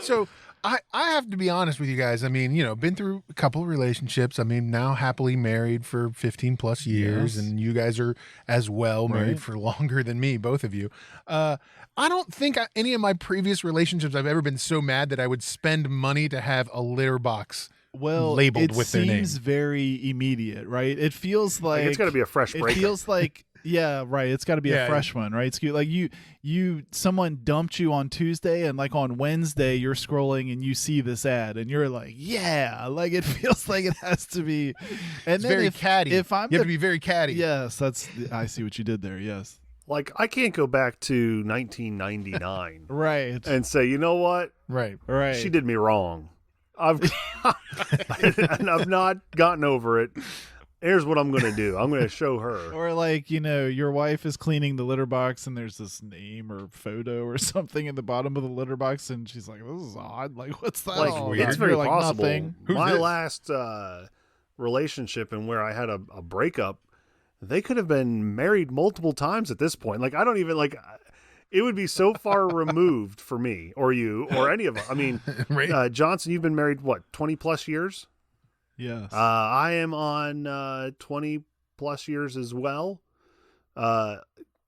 So I have to be honest with you guys. I mean, been through a couple of relationships. I mean, now happily married for 15 plus years, Yes. and you guys are as well married Right. for longer than me, both of you. I don't think any of my previous relationships I've ever been so mad that I would spend money to have a litter box labeled with their name. It seems very immediate, right? It feels like it's got to be a fresh it breakup. feels like yeah, right. It's got to be a fresh one, right? It's like someone dumped you on Tuesday, and like on Wednesday you're scrolling and you see this ad, and you're like, yeah, like it feels like it has to be. And It's then very catty. If I'm you have to be very catty. yes, I see what you did there. Yes, Like, I can't go back to 1999 right, and say, you know what? Right. right. She did me wrong. And I've not gotten over it. Here's what I'm going to do. I'm going to show her. Or like, your wife is cleaning the litter box and there's this name or photo or something in the bottom of the litter box, and she's like, this is odd. Like, what's that? Like, all it's about? very You're like, possible. nothing. My this? last relationship and where I had a breakup, they could have been married multiple times at this point. Like, I don't even like. It would be so far removed for me or you or any of us. I mean, Right. Johnson, you've been married what, 20 plus years? Yes. I am on 20 plus years as well.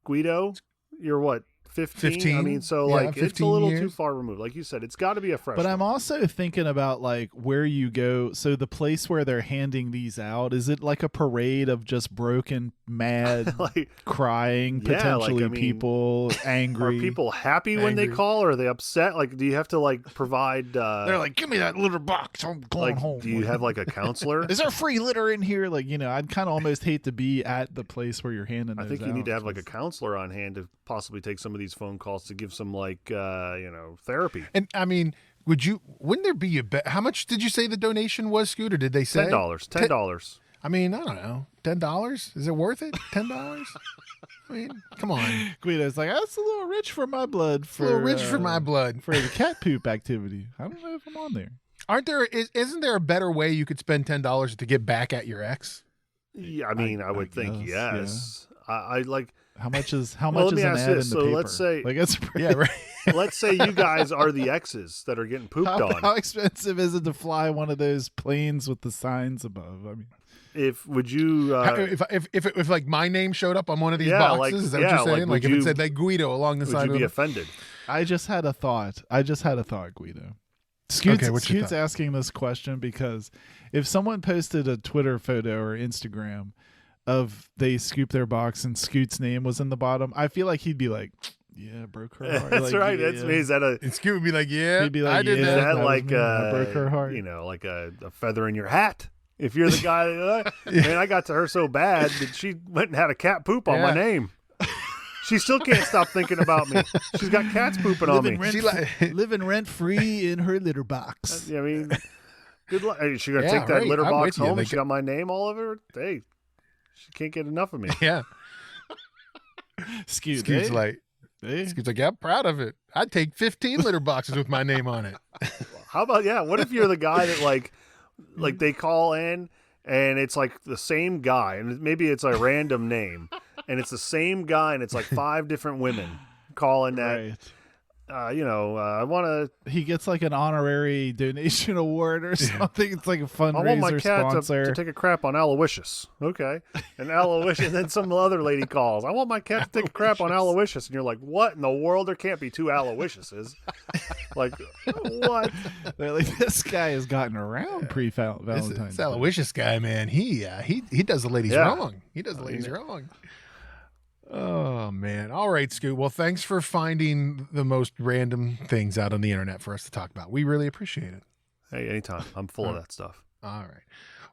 Guido, you're what, 15? 15? I mean, so Yeah, like it's a 15 little years. too far removed. Like you said, it's got to be a fresh But one. I'm also thinking about like where you go. So the place where they're handing these out, is it like a parade of just broken, mad, like, crying, Yeah, like, potentially I mean, people are angry? people happy when they Angry. call, or are they upset? Like, do you have to like provide? They're like, give me that litter box. I'm going like, home. do you have like a counselor? is there free litter in here? Like, I'd kind of almost hate to be at the place where you're handing I those think you need to out, have like a 'cause- counselor on hand to possibly take some of these phone calls to give some like therapy. And I mean, wouldn't there be how much did you say the donation was, Scoot, or did they say? $10. I mean, I don't know. $10? Is it worth it? $10? I mean, come on. Guido's like, that's a little rich for my blood. It's a little rich for my blood. For the cat poop activity. I don't know if I'm on there. Isn't there a better way you could spend $10 to get back at your ex? Yeah, I mean, I would think guess, yes. I like. How much is Well, much let is me an ask ad this. in the So paper? let's say- like it's pretty, Yeah, right. Let's say you guys are the exes that are getting pooped how on. expensive is it to fly one of those planes with the signs above? I mean, Would you? If like my name showed up on one of these Yeah, boxes, like- is that yeah, what you're saying? like, Like would if you- it said like Guido along the would side you of be it. offended? I just had a thought, Guido. what's your Scoot's thought? asking this question because if someone posted a Twitter photo or Instagram of they scoop their box and Scoot's name was in the bottom, I feel like he'd be like, yeah, broke her heart. That's Like, right. yeah. That's me. Is that a? And Scoot would be like, yeah, He'd be like, I did yeah. Is that. that was like me. I broke her heart. like a feather in your hat? If you're the guy, man, I got to her so bad that she went and had a cat poop on my Yeah. name. She still can't stop thinking about me. She's got cats pooping on me. living rent free in her litter box. I mean, good luck. Is she gonna Yeah, take that right. litter I'm box with you. home? Like- And she got my name all over it. Hey, she can't get enough of me. Yeah. Scoot, Scoot's like, hey. Scoot's like, yeah, I'm proud of it. I'd take 15 litter boxes with my name on it. How about what if you're the guy that like they call in and it's like the same guy and maybe it's a random name and it's the same guy and it's like 5 different women calling that Right. I want to He gets like an honorary donation award or something. It's like a I want my fundraiser cat sponsor. to take a crap on Aloysius. Okay. And Aloysius, and then some other lady calls. I want my cat to take a crap on Aloysius. And you're like, what in the world? There can't be 2 Aloysiuses. Like, what? They're like, this guy has gotten around pre-Valentine's. This Aloysius guy, man, he does the ladies Yeah. wrong. He does the ladies wrong. Oh man! All right, Scoot. Well, thanks for finding the most random things out on the internet for us to talk about. We really appreciate it. Hey, anytime. I'm full of that stuff. All right.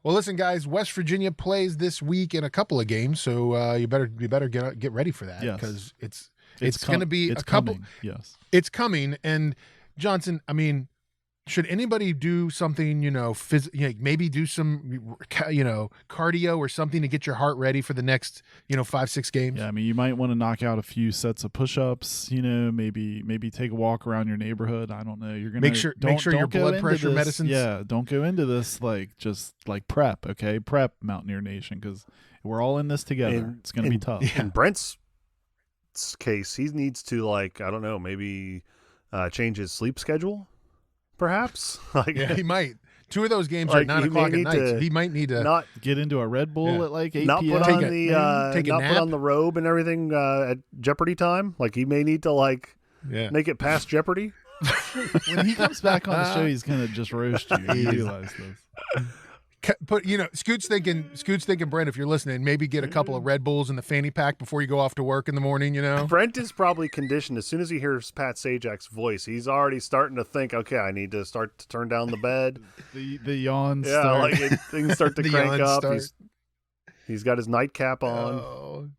Well, listen, guys. West Virginia plays this week in a couple of games, so you better get ready for that Yes. because it's going to be it's a couple. coming. Yes. It's coming, and Johnson. I mean, should anybody do something? Maybe do some, cardio or something to get your heart ready for the next, 5-6 games. Yeah, I mean, you might want to knock out a few sets of push-ups. Maybe take a walk around your neighborhood. I don't know. You're gonna Make sure your go blood into pressure this- medicines. Yeah, don't go into this just like prep. Okay, prep Mountaineer Nation because we're all in this together. And- It's gonna be and- tough. In Brent's case, he needs to maybe change his sleep schedule perhaps. Like, Yeah, he might. 2 of those games are at Like, 9 he may o'clock at need night. to So he might need to not Get into a Red Bull Yeah. at like 8 not p.m. put on Take a- take a not put nap. on the robe and everything at Jeopardy time. Like, he may need to yeah. make it past Jeopardy. When he comes back on the show, he's gonna just roast you. You realize this. Put Scoot's thinking, Brent, if you're listening, maybe get a couple of Red Bulls in the fanny pack before you go off to work in the morning. Brent is probably conditioned. As soon as he hears Pat Sajak's voice, he's already starting to think, okay, I need to start to turn down the bed. The yawns. Yeah, start. things start to The crank yawns up. start. He's got his nightcap on. Oh.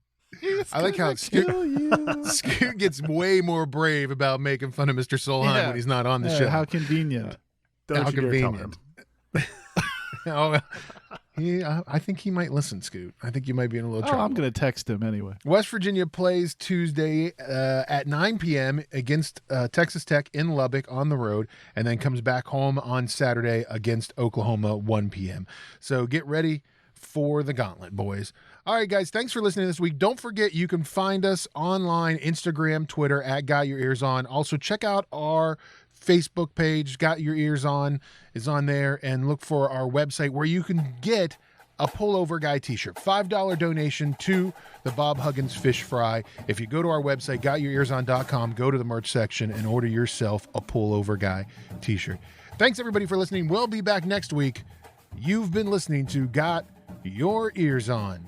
I like how Scoot gets way more brave about making fun of Mr. Solheim Yeah. when he's not on the show. How convenient. Don't how you dare tell convenient. him. Oh, I think he might listen, Scoot. I think you might be in a little trouble. I'm gonna text him anyway. West Virginia plays Tuesday at 9 p.m. against Texas Tech in Lubbock on the road, and then comes back home on Saturday against Oklahoma 1 p.m. So get ready for the gauntlet, boys. All right, guys, thanks for listening this week. Don't forget, you can find us online, Instagram, Twitter, at Got Your Eers On. Also, check out our Facebook page, Got Your Eers On, is on there, and look for our website where you can get a pullover guy t-shirt. $5 donation to the Bob Huggins Fish Fry. If you go to our website, gotyourearson.com, go to the merch section and order yourself a pullover guy t-shirt. Thanks, everybody, for listening. We'll be back next week. You've been listening to Got Your Eers On.